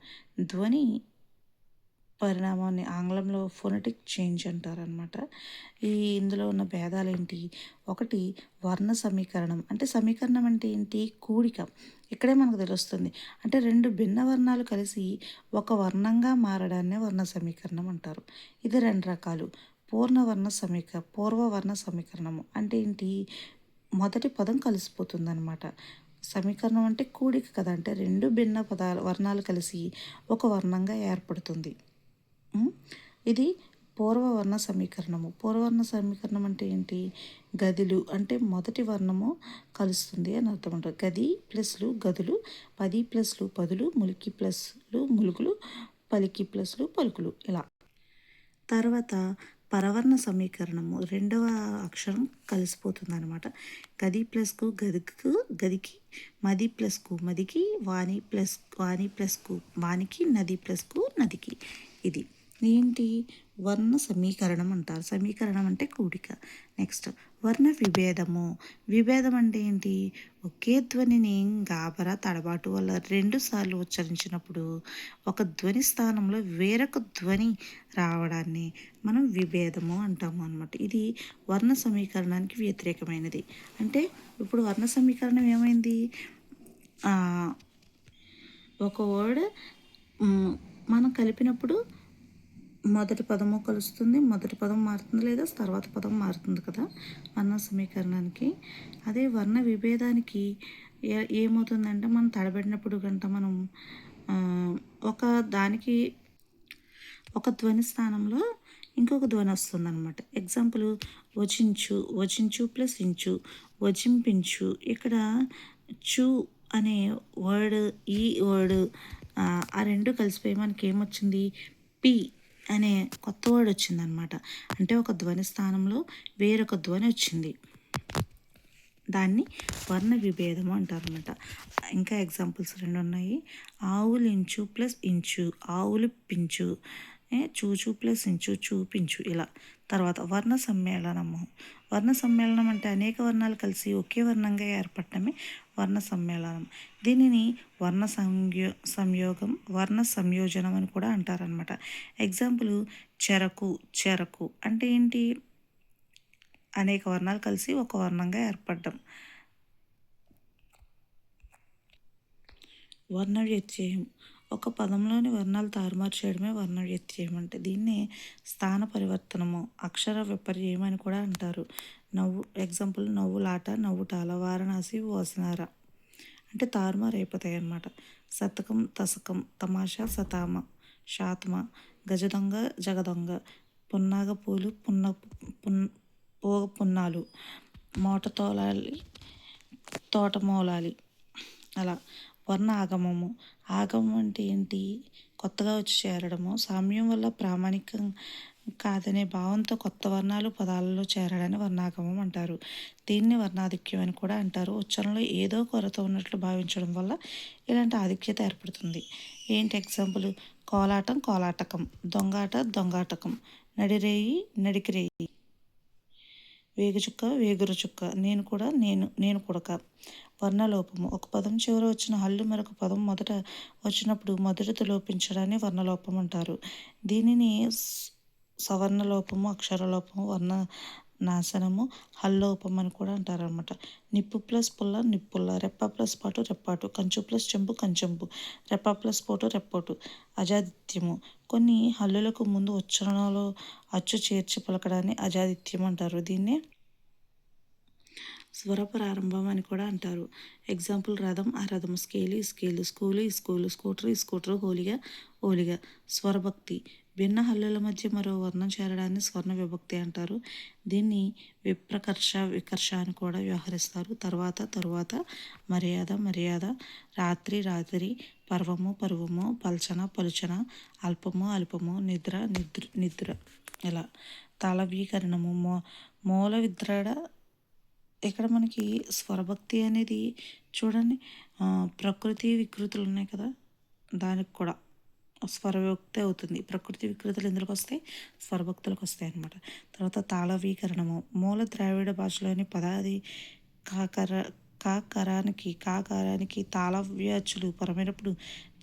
ధ్వని పరిణామాన్ని ఆంగ్లంలో ఫొనెటిక్ చేంజ్ అంటారనమాట. ఇందులో ఉన్న భేదాలేంటి? ఒకటి, వర్ణ సమీకరణం. అంటే సమీకరణం అంటే ఏంటి? కూడిక. ఇక్కడే మనకు తెలుస్తుంది. అంటే రెండు భిన్న వర్ణాలు కలిసి ఒక వర్ణంగా మారడాన్నే వర్ణ సమీకరణం అంటారు. ఇది రెండు రకాలు. పూర్వవర్ణ సమీకరణము అంటే ఏంటి? మొదటి పదం కలిసిపోతుందన్నమాట. సమీకరణం అంటే కూడిక కదా, అంటే రెండు భిన్న వర్ణాలు కలిసి ఒక వర్ణంగా ఏర్పడుతుంది. ఇది పూర్వవర్ణ సమీకరణము. పూర్వవర్ణ సమీకరణం అంటే ఏంటి? గదులు అంటే మొదటి వర్ణము కలుస్తుంది అని అర్థం ఉంటుంది. గది ప్లస్లు గదులు, పది ప్లస్లు పదులు, ములికి ప్లస్లు ములుగులు, పలికి ప్లస్లు పలుకులు, ఇలా. తర్వాత పరవర్ణ సమీకరణము, రెండవ అక్షరం కలిసిపోతుంది అనమాట. గది ప్లస్కు గదికు గదికి, మది ప్లస్కు మదికి, వాణి ప్లస్కు వానికి, నది ప్లస్కు నదికి. ఇది ఏంటి? వర్ణ సమీకరణం అంటారు. సమీకరణం అంటే కూడిక. నెక్స్ట్ వర్ణ విభేదము. విభేదం అంటే ఏంటి? ఒకే ధ్వనిని గాబరా తడబాటు వల్ల రెండుసార్లు ఉచ్చరించినప్పుడు ఒక ధ్వని స్థానంలో వేరొక ధ్వని రావడాన్ని మనం విభేదము అంటాము అనమాట. ఇది వర్ణ సమీకరణానికి వ్యతిరేకమైనది. అంటే ఇప్పుడు వర్ణ సమీకరణం ఏమైంది? ఒక వర్డ్ మనం కలిపినప్పుడు మొదటి పదము కలుస్తుంది, మొదటి పదం మారుతుంది, లేదా తర్వాత పదం మారుతుంది కదా వర్ణ సమీకరణానికి. అదే వర్ణ విభేదానికి ఏమవుతుందంటే మనం తడబడినప్పుడు గంట మనం ఒక దానికి ఒక ధ్వని స్థానంలో ఇంకొక ధ్వని వస్తుంది అనమాట. ఎగ్జాంపుల్ వచించు ప్లస్ ఇంచు, వచింపించు. ఇక్కడ చు అనే వర్డ్, ఈ వర్డ్ ఆ రెండు కలిసిపోయి మనకి ఏమొచ్చింది? పి అనే కొత్త వర్డ్ వచ్చిందనమాట. అంటే ఒక ధ్వని స్థానంలో వేరొక ధ్వని వచ్చింది. దాన్ని వర్ణ విభేదము అంటారనమాట. ఇంకా ఎగ్జాంపుల్స్ రెండు ఉన్నాయి. ఆవులించు ప్లస్ ఇంచు, ఆవులు పించు, చూచు ప్లస్ ఇంచు, చూపించు, ఇలా. తర్వాత వర్ణ సమ్మేళనము. వర్ణ సమ్మేళనం అంటే అనేక వర్ణాలు కలిసి ఒకే వర్ణంగా ఏర్పడటమే వర్ణ సమ్మేళనం. దీనిని వర్ణ సంయోగం, వర్ణ సంయోజనం అని కూడా అంటారనమాట. ఎగ్జాంపుల్ చెరకు అంటే ఏంటి? అనేక వర్ణాలు కలిసి ఒక వర్ణంగా ఏర్పడడం. వర్ణ వ్యత్యయం. ఒక పదంలోని వర్ణాలు తారుమారు చేయడమే వర్ణ వ్యత్యయం అంటే. దీన్నే స్థాన పరివర్తనము, అక్షర విపర్యయం అని కూడా అంటారు. ఎగ్జాంపుల్ నవ్వులాట, నవ్వుటాల, వారణాసి, ఓసనార అంటే తారుమారు అయిపోతాయి అన్నమాట. శతకం, తసకం, తమాషా, సతామ, శాతమ, గజదొంగ, జగదొంగ, పున్నాగ పూలు, పోగ పున్నాలు, మోట తోలాలి, తోటమూలాలి, అలా. వర్ణ ఆగమము. ఆగమం అంటే ఏంటి? కొత్తగా వచ్చి చేరడము. సామ్యం వల్ల ప్రామాణికం కాదనే భావంతో కొత్త వర్ణాలు పదాలలో చేరడాన్ని వర్ణాగమం అంటారు. దీన్ని వర్ణాధిక్యం అని కూడా అంటారు. ఉచ్చారణలో ఏదో కొరత ఉన్నట్లు భావించడం వల్ల ఇలాంటి ఆధిక్యత ఏర్పడుతుంది. ఏంటి ఎగ్జాంపుల్? కోలాటం, కోలాటకం, దొంగాట, దొంగాటకం, నడిరేయి, నడికిరేయి, వేగుచుక్క, వేగురుచుక్క, నేను కుడక. వర్ణలోపము. ఒక పదం చివర వచ్చిన హల్లు మరొక పదం మొదట వచ్చినప్పుడు మొదటితో లోపించడాన్ని వర్ణలోపం అంటారు. దీనిని సవర్ణలోపము, అక్షరలోపము, వర్ణ నాశనము, హల్లోపం అని కూడా అంటారనమాట. నిప్పు ప్లస్ పుల్ల, నిప్పుల్ల, రెప్ప ప్లస్ పాటు, రెప్పాటు, కంచు ప్లస్ చెంబు, కంచెంబు, రెప్ప ప్లస్ పోటు, రెప్పోటు. అజాదిత్యము. కొన్ని హల్లులకు ముందు ఉచ్చారణలో అచ్చు చేర్చి పలకడాన్ని అజాదిత్యం అంటారు. దీన్నే స్వర ప్రారంభం అని కూడా అంటారు. ఎగ్జాంపుల్ రథం, అరథం, scale, scale, school, school, scooter, హోలిగా. స్వరభక్తి. భిన్న హల్లుల మధ్య మరో వర్ణం చేరడాన్ని స్వర్ణ విభక్తి అంటారు. దీన్ని వికర్ష అని కూడా వ్యవహరిస్తారు. తరువాత, మర్యాద, రాత్రి, పర్వము, పలుచన, అల్పము, నిద్ర, ఇలా. తాళవీకరణము. మూల విద్రాడ ఇక్కడ మనకి స్వరభక్తి అనేది చూడండి, ప్రకృతి వికృతులు ఉన్నాయి కదా, దానికి కూడా స్వరభక్తి అవుతుంది. ప్రకృతి వికృతులు ఎందులోకి వస్తాయి? స్వరభక్తులకు వస్తాయి అన్నమాట. తర్వాత తాళవీకరణము మూల ద్రావిడ భాషలోని పదాది కాకర కాకారానికి తాళవ్యాచులు పరమైనప్పుడు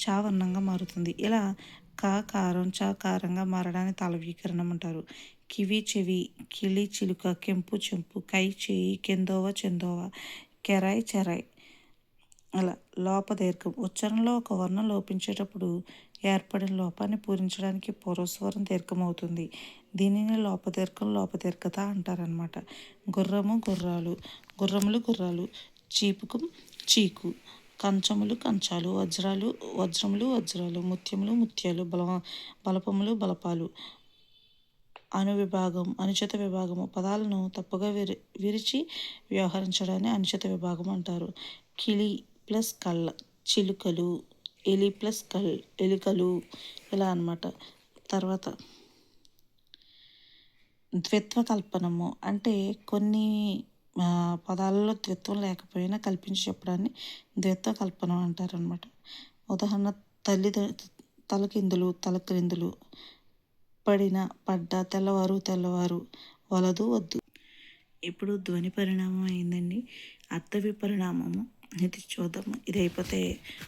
చావర్ణంగా మారుతుంది. ఇలా కాకారం చాకారంగా మారడాన్ని తాళవీకరణం అంటారు. కివి చెవి, కిలి చిలుక, కెంపు చెంపు, కై చేయి, కెందోవ చెందోవ, కెరాయ్ చెరాయ్. అలా లోపదీర్ఘం ఉచ్చారణలో ఒక వర్ణం లోపించేటప్పుడు ఏర్పడిన లోపాన్ని పూరించడానికి పూర్వస్వరం దీర్ఘమవుతుంది. దీనిని లోపదీర్ఘత అంటారనమాట. గుర్రము గుర్రాలు, గుర్రములు గుర్రాలు, చీపుకు చీకు, కంచములు కంచాలు, వజ్రములు వజ్రాలు, ముత్యములు ముత్యాలు, బలపములు బలపాలు. అనుచిత విభాగము పదాలను తప్పుగా విరిచి వ్యవహరించడాన్ని అనుచిత విభాగం అంటారు. కిలి ప్లస్ కళ్ళ, చిలుకలు, ఎలి ప్లస్ ఎలుకలు, ఇలా అన్నమాట. తర్వాత ద్విత్వ కల్పనము అంటే కొన్ని పదాలలో ద్విత్వం లేకపోయినా కల్పించి చెప్పడాన్ని ద్విత్వ కల్పనం అంటారనమాట. ఉదాహరణ తలకిందులు తలక్రిందులు, పడిన పడ్డ, తెల్లవారు వలదు వద్దు. ఇప్పుడు ధ్వని పరిణామం అయిందండి. అర్థ విపరిణామము ఇది చూద్దాము. ఇది అయిపోతే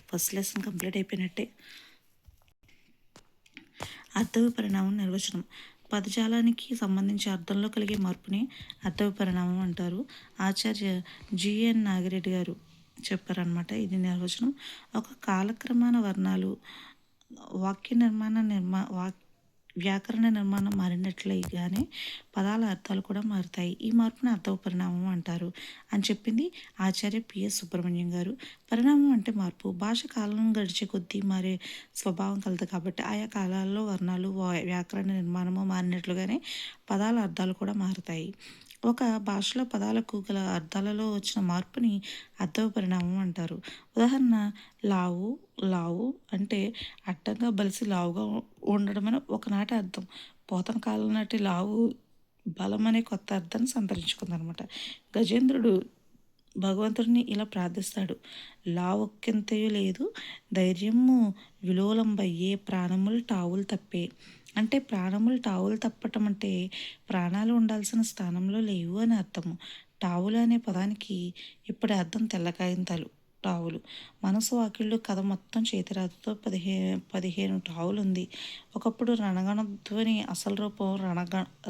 ఫస్ట్ లెసన్ కంప్లీట్ అయిపోయినట్టే. అర్థ విపరిణామం నిర్వచనం పదజాలానికి సంబంధించి అర్థంలో కలిగే మార్పుని అర్థ విపరిణామం అంటారు. ఆచార్య జిఎన్ నాగిరెడ్డి గారు చెప్పారనమాట. ఇది నిర్వచనం. ఒక కాలక్రమాన వర్ణాలు వ్యాకరణ నిర్మాణం మారినట్లుగానే పదాల అర్థాలు కూడా మారుతాయి. ఈ మార్పుని అర్థ పరిణామం అంటారు అని చెప్పింది ఆచార్య పిఎస్ సుబ్రహ్మణ్యం గారు. పరిణామం అంటే మార్పు. భాష కాలం గడిచే కొద్దీ మారే స్వభావం కలదు కాబట్టి ఆయా కాలాల్లో వర్ణాలు వ్యాకరణ నిర్మాణము మారినట్లుగానే పదాల అర్థాలు కూడా మారుతాయి. ఒక భాషలో పదాలకు గల అర్థాలలో వచ్చిన మార్పుని అర్థ పరిణామం అంటారు. ఉదాహరణ లావు లావు అంటే అడ్డంగా బలిసి లావుగా ఉండడం అని ఒకనాటి అర్థం. పోతన కాలం నాటి లావు బలం అనే కొత్త అర్థాన్ని సంతరించుకుందనమాట. గజేంద్రుడు భగవంతుడిని ఇలా ప్రార్థిస్తాడు. లావొక్కెంతయు లేదు ధైర్యము విలోలంబయ్యే ప్రాణములు టావులు తప్పే. అంటే ప్రాణములు టావులు తప్పటం అంటే ప్రాణాలు ఉండాల్సిన స్థానంలో లేవు అని అర్థము. టావులు అనే పదానికి ఇప్పుడు అర్థం తెల్లకాయింతాలు టావులు. మనసు వాకిళ్ళు కథ మొత్తం చేతిరాతతో 15 టావులు ఉంది. ఒకప్పుడు రణగణధ్వని అసలు రూపం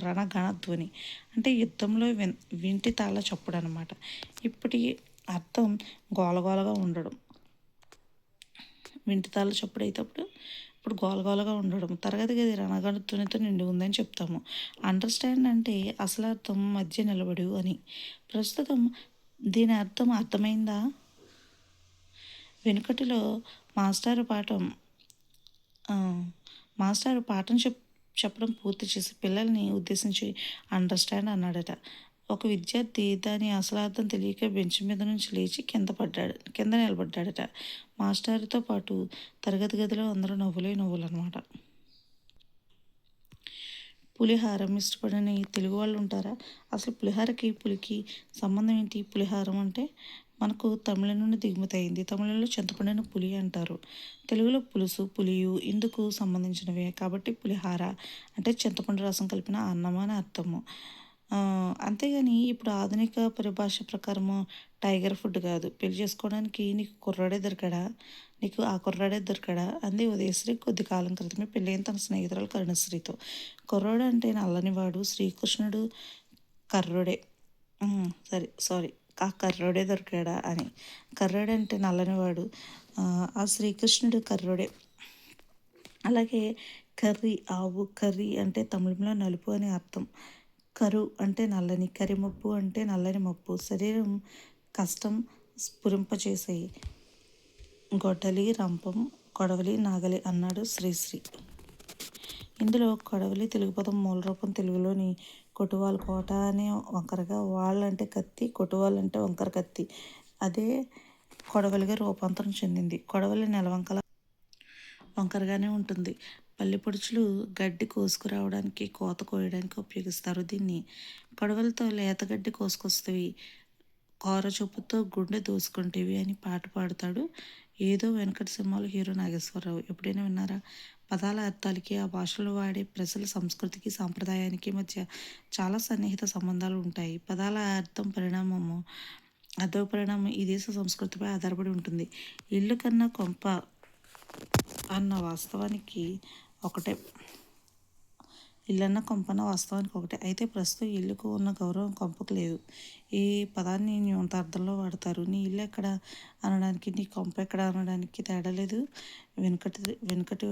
రణగణధ్వని అంటే యుద్ధంలో వింటి తాళ చప్పుడు అనమాట. ఇప్పటి అర్థం గోలగోలగా ఉండడం. వింటి తాళ చప్పుడు అయితే ఇప్పుడు గోలగోలగా ఉండడం. తరగతి గది రణగణధ్వనితో నిండి ఉందని చెప్తాము. అండర్స్టాండ్ అంటే అసలు అర్థం మధ్య నిలబడు అని. ప్రస్తుతం దీని అర్థం అర్థమైందా? వెనుకటిలో మాస్టారు పాఠం చెప్పడం పూర్తి చేసి పిల్లల్ని ఉద్దేశించి అండర్స్టాండ్ అన్నాడట. ఒక విద్యార్థి దాని అసలార్థం తెలియక బెంచ్ మీద నుంచి లేచి కింద నిలబడ్డాడట. మాస్టారుతో పాటు తరగతి గదిలో అందరూ నవ్వులు అనమాట. పులిహారం ఇష్టపడని తెలుగు వాళ్ళు ఉంటారా? అసలు పులిహారకి పులికి సంబంధం ఏంటి? పులిహారం అంటే మనకు తమిళం నుండి దిగుమతి అయింది. తమిళంలో చింతపండును పులి అంటారు. తెలుగులో పులుసు పులియు ఇందుకు సంబంధించినవే కాబట్టి పులిహార అంటే చింతపండు రసం కలిపిన అన్నం అని అర్థము. అంతేగాని ఇప్పుడు ఆధునిక పరిభాష ప్రకారము టైగర్ ఫుడ్ కాదు. పెళ్లి చేసుకోవడానికి నీకు ఆ కుర్రాడే దొరికాడా అంది ఉదయశ్రీ కొద్ది కాలం క్రితమే పెళ్ళైన తన స్నేహితురాలు కరుణశ్రీతో. కుర్రాడు అంటే నల్లనివాడు, శ్రీకృష్ణుడు కర్రుడే. సారీ ఆ కర్రుడే దొరికాడా అని. కర్రుడే అంటే నల్లనివాడు, ఆ శ్రీకృష్ణుడు కర్రుడే. అలాగే ఆవు కర్రీ అంటే తమిళంలో నలుపు అని అర్థం. కరు అంటే నల్లని, కరిమబ్బు అంటే నల్లని మబ్బు. శరీరం కష్టం స్ఫురింపచేసాయి. గొడ్డలి రంపం కొడవలి నాగలి అన్నాడు శ్రీశ్రీ. ఇందులో కొడవలి తెలుగు పదం మూలరూపం తెలుగులోని కొట్టువాల్ కోట అనే వంకరగా, వాళ్ళంటే కత్తి, కొట్టువాళ్ళంటే వంకర కత్తి, అదే కొడవలిగా రూపాంతరం చెందింది. కొడవలి వంకరగానే ఉంటుంది. పల్లె పొడుచులు గడ్డి కోసుకురావడానికి కోత కోయడానికి ఉపయోగిస్తారు దీన్ని. కొడవలతో లేత గడ్డి కోసుకొస్తవి కోర చూపుతో గుండె దోసుకుంటేవి అని పాట పాడతాడు. ఏదో వెనకటి సినిమాలో హీరో నాగేశ్వరరావు. ఎప్పుడైనా విన్నారా? పదాల అర్థాలకి, ఆ భాషలో వాడే ప్రజల సంస్కృతికి, సాంప్రదాయానికి మధ్య చాలా సన్నిహిత సంబంధాలు ఉంటాయి. పదాల అర్థ పరిణామం ఈ దేశ సంస్కృతిపై ఆధారపడి ఉంటుంది. ఇల్లు కన్నా కొంప అన్న వాస్తవానికి ఒకటే. ఇల్లన్న కొంపన్న వాస్తవానికి ఒకటే. అయితే ప్రస్తుతం ఇల్లుకు ఉన్న గౌరవం కొంపకు లేదు. ఈ పదాన్ని న్యూనతార్థంలో వాడతారు. నీ ఇల్లు ఎక్కడ అనడానికి, నీ కొంప ఎక్కడ అనడానికి తేడా లేదు. వెనుకటి వెనుకటి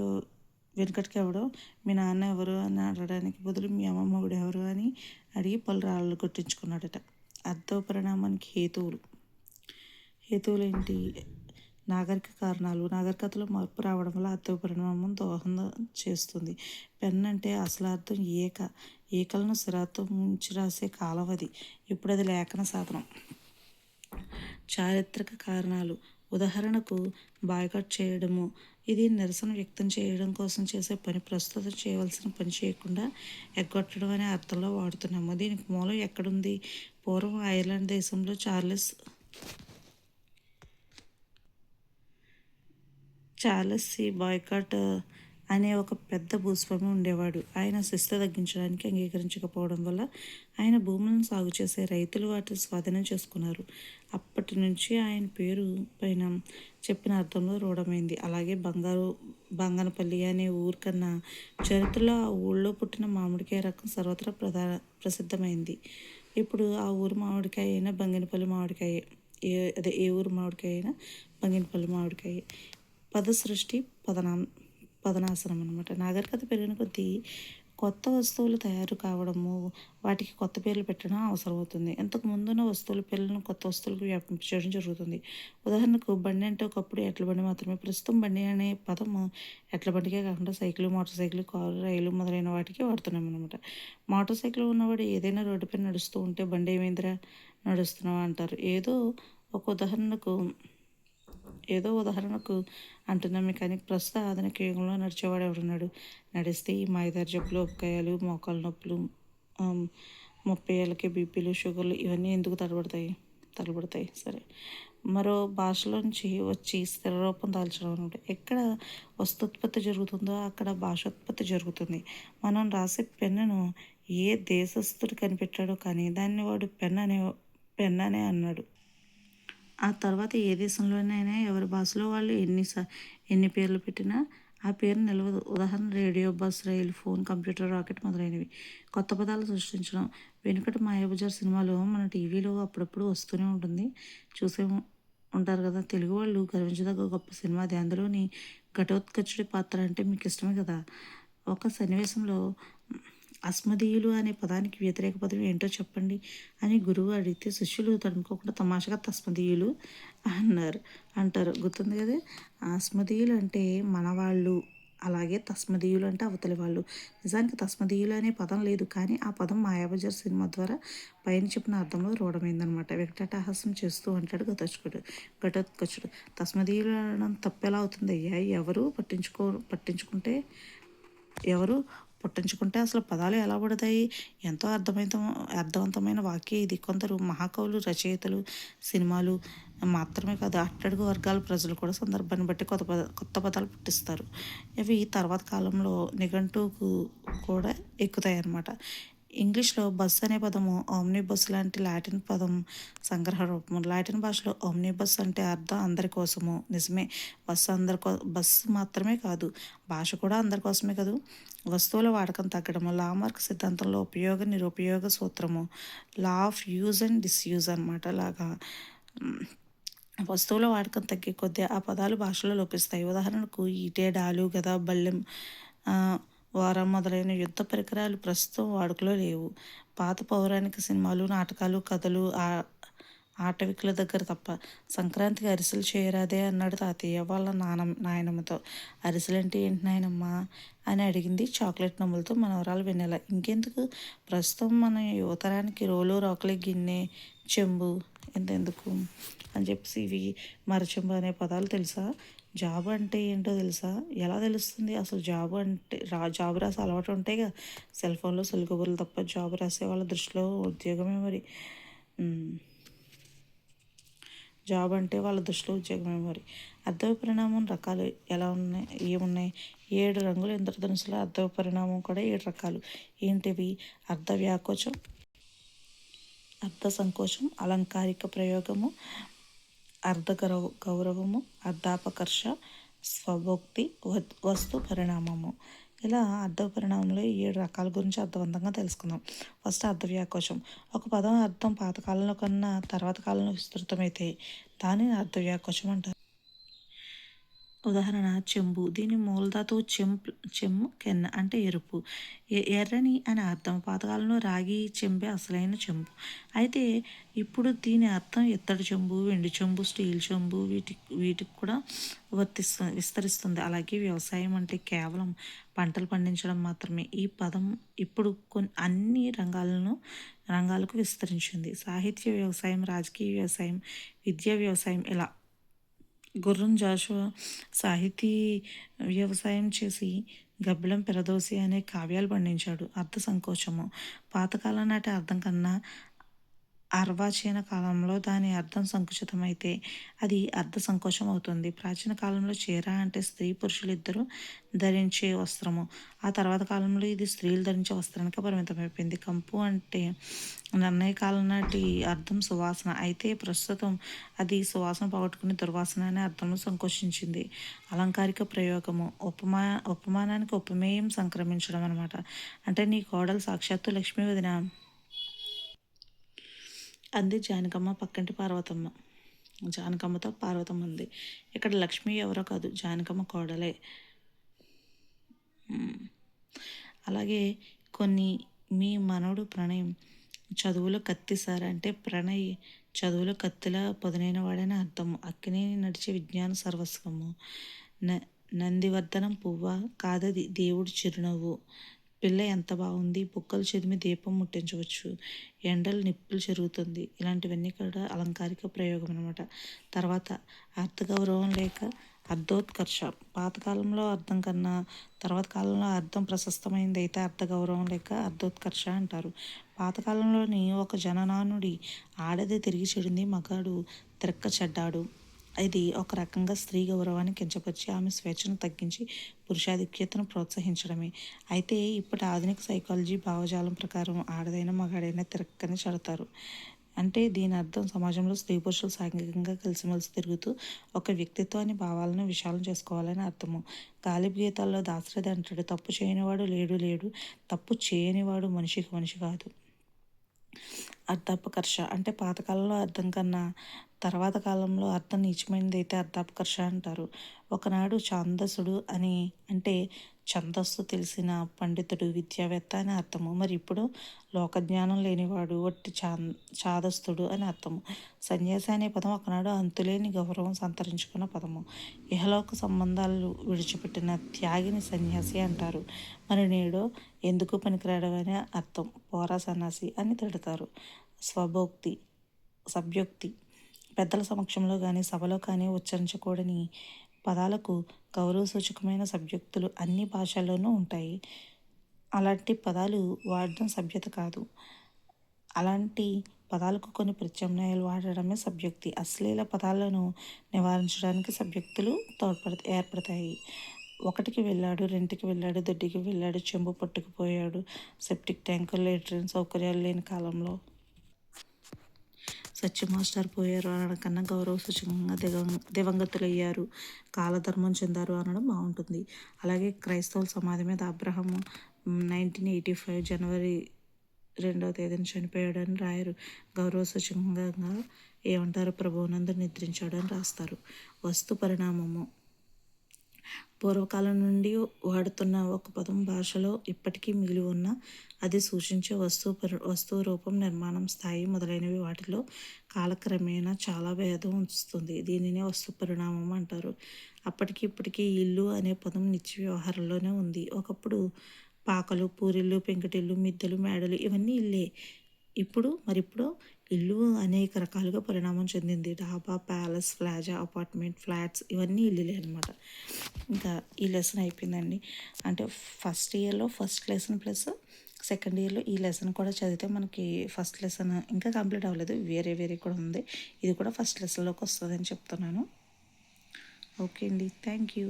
వెనుకటికి ఎవడో మీ నాన్న ఎవరు అని అడగడానికి బదులు మీ అమ్మమ్మ కూడా ఎవరు అని అడిగి పలు రాళ్ళు కొట్టించుకున్నాడట. అర్థ పరిణామానికి హేతువులు ఏంటి? నాగరిక కారణాలు. నాగరికతలో మార్పు రావడం వల్ల అర్థ పరిణామం దోహదం చేస్తుంది. పెన్ అంటే అసలు అర్థం ఏకలను సిరాతో ముంచి రాసే కాలం అది. ఇప్పుడు అది లేఖన సాధనం. చారిత్రక కారణాలు. ఉదాహరణకు బాయ్కాట్ చేయడము. ఇది నిరసన వ్యక్తం చేయడం కోసం చేసే పని. ప్రస్తుతం చేయవలసిన పని చేయకుండా ఎగ్గొట్టడం అనే అర్థంలో వాడుతున్నాము. దీనికి మూలం ఎక్కడుంది? పూర్వం ఐర్లాండ్ దేశంలో చార్లెస్ సి బాయ్కాట్ అనే ఒక పెద్ద భూస్వామి ఉండేవాడు. ఆయన శిస్తు తగ్గించడానికి అంగీకరించకపోవడం వల్ల ఆయన భూములను సాగు చేసే రైతులు వాటిని స్వాధీనం చేసుకున్నారు. అప్పటి నుంచి ఆయన పేరు పైన చెప్పిన అర్థంలో రూఢమైంది. అలాగే బంగనపల్లి అనే ఊరు కన్నా చరిత్రలో ఆ ఊళ్ళో పుట్టిన మామిడికాయ రకం సర్వత్రా ప్రసిద్ధమైంది. ఇప్పుడు ఆ ఊరు మామిడికాయ అయినా బంగినపల్లి మామిడికాయ, ఏ ఊరు మామిడికాయ అయినా బంగినపల్లి మామిడికాయ. పద సృష్టి పదనాశనం అనమాట. నాగరికత పెరిగిన కొద్దీ కొత్త వస్తువులు తయారు కావడము, వాటికి కొత్త పేర్లు పెట్టడం అవసరం అవుతుంది. ఇంతకు ముందున్న వస్తువుల పేర్లను కొత్త వస్తువులకు వ్యాపించడం జరుగుతుంది. ఉదాహరణకు బండి అంటే ఒకప్పుడు ఎడ్ల బండి మాత్రమే. ప్రస్తుతం బండి అనే పదము ఎడ్ల బండికే కాకుండా సైకిల్, మోటార్ సైకిల్, కారు, రైలు మొదలైన వాటికి వాడుతున్నాం అనమాట. మోటార్ సైకిల్ ఉన్నవాడు ఏదైనా రోడ్డుపై నడుస్తూ ఉంటే బండి ఏమైందిరా నడుస్తున్నావా అంటారు. ఏదో ఉదాహరణకు అంటున్నాం. మెకానిక్ ప్రస్తుత ఆధునిక యుగంలో నడిచేవాడు ఎవరున్నాడు? నడిస్తే ఈ మాయదారి జబ్బులు, ఉబకాయాలు, మోకాలు నొప్పులు, 30 ఏళ్ళకి బీపీలు, షుగర్లు ఇవన్నీ ఎందుకు తలబడతాయి. సరే, మరో భాషలోంచి వచ్చి స్థిర రూపం దాల్చడం అనమాట. ఎక్కడ వస్తోత్పత్తి జరుగుతుందో అక్కడ భాషోత్పత్తి జరుగుతుంది. మనం రాసే పెన్నును ఏ దేశస్థుడు కనిపెట్టాడో కానీ దాన్ని వాడు పెన్ అనే అన్నాడు. ఆ తర్వాత ఏ దేశంలోనైనా ఎవరి భాషలో వాళ్ళు ఎన్ని పేర్లు పెట్టినా ఆ పేరు నిలవదు. ఉదాహరణ రేడియో, బస్, రైలు, ఫోన్, కంప్యూటర్, రాకెట్ మొదలైనవి. కొత్త పదాలు సృష్టించడం. వెనుకటి మాయాబజార్ సినిమాలో మన టీవీలో అప్పుడప్పుడు వస్తూనే ఉంటుంది. చూసే ఉంటారు కదా. తెలుగు వాళ్ళు గర్వించదగ్గ గొప్ప సినిమా అది. అందులోని ఘటోత్కచుడి పాత్ర అంటే మీకు ఇష్టమే కదా. ఒక సన్నివేశంలో అస్మదీయులు అనే పదానికి వ్యతిరేక పదం ఏంటో చెప్పండి అని గురువు అడిగితే శిష్యులు తడుముకోకుండా తమాషగా తస్మదీయులు అంటారు. గుర్తుంది కదా. అస్మదీయులు అంటే మనవాళ్ళు, అలాగే తస్మదీయులు అంటే అవతలి వాళ్ళు. నిజానికి తస్మదీయులు అనే పదం లేదు, కానీ ఆ పదం మాయాబజార్ సినిమా ద్వారా పైన చెప్పిన అర్థంలో రూఢమైందనమాట. వెంకటాటహాసం చేస్తూ అంటాడు ఘటోత్కచుడు. తస్మదీయులు అనడం తప్పెలా అవుతుంది అయ్యా? పుట్టించుకుంటే అసలు పదాలు ఎలా పడతాయి? ఎంతో అర్థవంతమైన వాక్యం ఇది. కొందరు మహాకవులు, రచయితలు, సినిమాలు మాత్రమే కాదు, అట్టడుగు వర్గాల ప్రజలు కూడా సందర్భాన్ని బట్టి కొత్త పదాలు పుట్టిస్తారు. ఇవి తర్వాత కాలంలో నిఘంటువుకు కూడా ఎక్కుతాయి అన్నమాట. ఇంగ్లీష్లో బస్ అనే పదము ఆమ్నిబస్ లాంటి లాటిన్ పదం సంగ్రహ రూపము. లాటిన్ భాషలో ఆమ్నిబస్ అంటే అర్థం అందరి కోసము. నిజమే, బస్సు మాత్రమే కాదు, భాష కూడా అందరి కోసమే కాదు. వస్తువుల వాడకం తగ్గడము. లామార్క్ సిద్ధాంతంలో ఉపయోగ నిరుపయోగ సూత్రము, law of use and disuse అనమాట. లాగా వస్తువుల వాడకం తగ్గే కొద్దీ ఆ పదాలు భాషలో లోపిస్తాయి. ఉదాహరణకు ఈటె, డాలు, గద, బల్లెం, వారం మొదలైన యుద్ధ పరికరాలు ప్రస్తుతం వాడుకలో లేవు. పాత పౌరాణిక సినిమాలు, నాటకాలు, కథలు, ఆటవికుల దగ్గర తప్ప. సంక్రాంతికి అరిసెలు చేయరాదే అన్నాడు తాతయ్య వాళ్ళ నాయనమ్మతో. అరిసెలంటే ఏంటి నాయనమ్మ అని అడిగింది చాక్లెట్ నమ్ములతో మనవరాలు వెన్నెల. ఇంకెందుకు, ప్రస్తుతం మన యువతరానికి రోలు, రోకలి, గిన్నె, చెంబు ఎంతెందుకు అని చెప్పేసి ఇవి మరచెంబు అనే పదాలు తెలుసా? జాబ్ అంటే ఏంటో తెలుసా? ఎలా తెలుస్తుంది అసలు? జాబ్ రాసే అలవాటు ఉంటాయి కదా. సెల్ ఫోన్లో సెల్ కబుర్లు తప్ప జాబ్ రాసే వాళ్ళ దృష్టిలో ఉద్యోగమే మరి. జాబ్ అంటే వాళ్ళ దృష్టిలో ఉద్యోగమే మరి. అర్థ పరిణామం రకాలు ఎలా ఉన్నాయి, ఏమున్నాయి? 7 రంగుల ఇంద్రధనుసుల అర్థ పరిణామం కూడా 7 రకాలు. ఏంటివి? అర్థ వ్యాకోచం, అర్థ సంకోచం, అలంకారిక ప్రయోగము, అర్ధ గౌరవము, అర్ధాపకర్ష, స్వభోక్తి, వస్తు పరిణామము. ఇలా అర్థ పరిణామంలో 7 రకాల గురించి అర్థవంతంగా తెలుసుకుందాం. ఫస్ట్ అర్థ వ్యాకోచం. ఒక పదం అర్థం పాతకాలంలో కన్నా తర్వాత కాలంలో విస్తృతమైతే దానిని అర్థ వ్యాకోచం అంటారు. ఉదాహరణ చెంబు. దీని మూలధాతువు చెమ్ము, కెన్న అంటే ఎరుపు. ఎర్రని అని అర్థం. పాతకాలంలో రాగి చెంబే అసలైన చెంబు. అయితే ఇప్పుడు దీని అర్థం ఇత్తడి చెంబు, వెండి చెంబు, స్టీల్ చెంబు వీటికి కూడా విస్తరిస్తుంది. అలాగే వ్యవసాయం అంటే కేవలం పంటలు పండించడం మాత్రమే. ఈ పదం ఇప్పుడు అన్ని రంగాలకు విస్తరించింది. సాహిత్య వ్యవసాయం, రాజకీయ వ్యవసాయం, విద్యా వ్యవసాయం ఇలా. గుర్రం జాషువా సాహితీ వ్యవసాయం చేసి గబ్బిలం పెరదోసి అనే కావ్యాలు పండించాడు. అర్థ సంకోచము. పాతకాలం నాటి అర్థం కన్నా అర్వాచీన కాలంలో దాని అర్థం సంకుచితమైతే అది అర్థ సంకోచం అవుతుంది. ప్రాచీన కాలంలో చీర అంటే స్త్రీ పురుషులు ఇద్దరు ధరించే వస్త్రము. ఆ తర్వాత కాలంలో ఇది స్త్రీలు ధరించే వస్త్రానికి పరిమితమైపోయింది. కంపు అంటే నిర్ణయ కాలం నాటి అర్థం సువాసన. అయితే ప్రస్తుతం అది సువాసన పోగొట్టుకుని దుర్వాసన అనే అర్థంలో సంకోచించింది. అలంకారిక ప్రయోగము. ఉపమానానికి ఉపమేయం సంక్రమించడం అనమాట. అంటే నీ కోడలు సాక్షాత్తు లక్ష్మీ వదిన అంది జానకమ్మ పక్కంటి పార్వతమ్మ. జానకమ్మతో పార్వతమ్మ ఉంది. ఇక్కడ లక్ష్మి ఎవరో కాదు, జానకమ్మ కోడలే. అలాగే కొన్ని మీ మనవడు ప్రణయం చదువులో కత్తి సార్ అంటే ప్రణయ్ చదువులో కత్తిలా పదునైన వాడని అర్థము. అక్కినే నడిచే విజ్ఞాన సర్వస్వము. నందివర్ధనం పువ్వ కాదది దేవుడి చిరునవ్వు. పిల్ల ఎంత బాగుంది, బుక్కలు చెదిమి దీపం ముట్టించవచ్చు, ఎండలు నిప్పులు చెరుగుతుంది. ఇలాంటివన్నీ కూడా అలంకారిక ప్రయోగం అనమాట. తర్వాత అర్థగౌరవం లేక అర్థోత్కర్ష. పాతకాలంలో అర్థం కన్నా తర్వాత కాలంలో అర్థం ప్రశస్తమైంది అయితే అర్థగౌరవం లేక అర్థోత్కర్ష అంటారు. పాతకాలంలోని ఒక జననానుడి ఆడది తిరిగి చెడింది, మగాడు తిరక్క చెడ్డాడు. ఇది ఒక రకంగా స్త్రీ గౌరవాన్ని కించపరిచి ఆమె స్వేచ్ఛను తగ్గించి పురుషాధిక్యతను ప్రోత్సహించడమే. అయితే ఇప్పటి ఆధునిక సైకాలజీ భావజాలం ప్రకారం ఆడదైనా మగాడైనా తిరక్కని చెడతారు. అంటే దీని అర్థం సమాజంలో స్త్రీ పురుషులు సాంఘికంగా కలిసిమెలిసి తిరుగుతూ ఒక వ్యక్తిత్వాన్ని భావాలను విశాలం చేసుకోవాలని అర్థము. గాలిబ్ గీతాల్లో దాశరథి అంటాడు, తప్పు చేయనివాడు లేడు, తప్పు చేయనివాడు మనిషికి మనిషి కాదు. అర్థాపకర్ష అంటే పాతకాలంలో అర్థం కన్నా తర్వాత కాలంలో అర్థం నీచమైనది అయితే అర్థాపకర్ష అంటారు. ఒకనాడు ఛాందసుడు అని అంటే ఛందస్సు తెలిసిన పండితుడు, విద్యావేత్త అని అర్థము. మరి ఇప్పుడు లోకజ్ఞానం లేనివాడు వట్టి చాదస్తుడు అని అర్థము. సన్యాసి అనే పదం ఒకనాడు అంతులేని గౌరవం సంతరించుకున్న పదము. ఇహలోక సంబంధాలు విడిచిపెట్టిన త్యాగిని సన్యాసి అంటారు. మరి నేడు ఎందుకు పనికిరాడు అనే అర్థం, పోరా సన్యాసి అని తిడతారు. స్వభోక్తి, సభ్యోక్తి. పెద్దల సమక్షంలో కానీ సభలో కానీ ఉచ్చరించకూడని పదాలకు గౌరవ సూచకమైన సభ్యోక్తులు అన్ని భాషల్లోనూ ఉంటాయి. అలాంటి పదాలు వాడడం సభ్యత కాదు. అలాంటి పదాలకు కొన్ని ప్రత్యామ్నాయాలు వాడడమే సభ్యోక్తి. అశ్లీల పదాలను నివారించడానికి సభ్యోక్తులు ఏర్పడతాయి. 1కి వెళ్ళాడు, 2కి వెళ్ళాడు, దొడ్డికి వెళ్ళాడు, చెంబు పట్టుకుపోయాడు, సెప్టిక్ ట్యాంకు, లేట్రిన్ సౌకర్యాలు లేని కాలంలో సత్య మాస్టర్ పోయారు అనడం కన్నా గౌరవ సూచకంగా దివంగతులయ్యారు, కాలధర్మం చెందారు అనడం బాగుంటుంది. అలాగే క్రైస్తవుల సమాధి మీద అబ్రహం 1985 జనవరి 2వ తేదీన చనిపోయాడు అని రాయరు. గౌరవ సూచకంగా ఏమంటారు, ప్రభువునందు నిద్రించాడు అని రాస్తారు. వస్తు పరిణామము. పూర్వకాలం నుండి వాడుతున్న ఒక పదం భాషలో ఇప్పటికీ మిగిలి ఉన్న అది సూచించే వస్తువు రూపం, నిర్మాణం, స్థాయి మొదలైనవి వాటిలో కాలక్రమేణా చాలా భేదం ఉంచుతుంది. దీనినే వస్తు పరిణామం అంటారు. అప్పటికి ఇప్పటికీ ఇల్లు అనే పదం నిత్య వ్యవహారంలోనే ఉంది. ఒకప్పుడు పాకలు, పూరిళ్ళు, పెంకుటిల్లు, మిద్దెలు, మేడలు ఇవన్నీ ఇల్లే. ఇప్పుడు ఇల్లు అనేక రకాలుగా పరిణామం చెందింది. డాబా, ప్యాలెస్, ప్లాజా, అపార్ట్మెంట్, ఫ్లాట్స్ ఇవన్నీ ఇల్లులే అనమాట. ఇంకా ఈ లెసన్ అయిపోయిందండి. అంటే ఫస్ట్ ఇయర్లో ఫస్ట్ లెసన్ ప్లస్ సెకండ్ ఇయర్లో ఈ లెసన్ కూడా చదివితే మనకి ఫస్ట్ లెసన్ ఇంకా కంప్లీట్ అవ్వలేదు, వేరే వేరే కూడా ఉంది, ఇది కూడా ఫస్ట్ లెసన్లోకి వస్తుందని చెప్తున్నాను. ఓకే అండి, థ్యాంక్ యూ.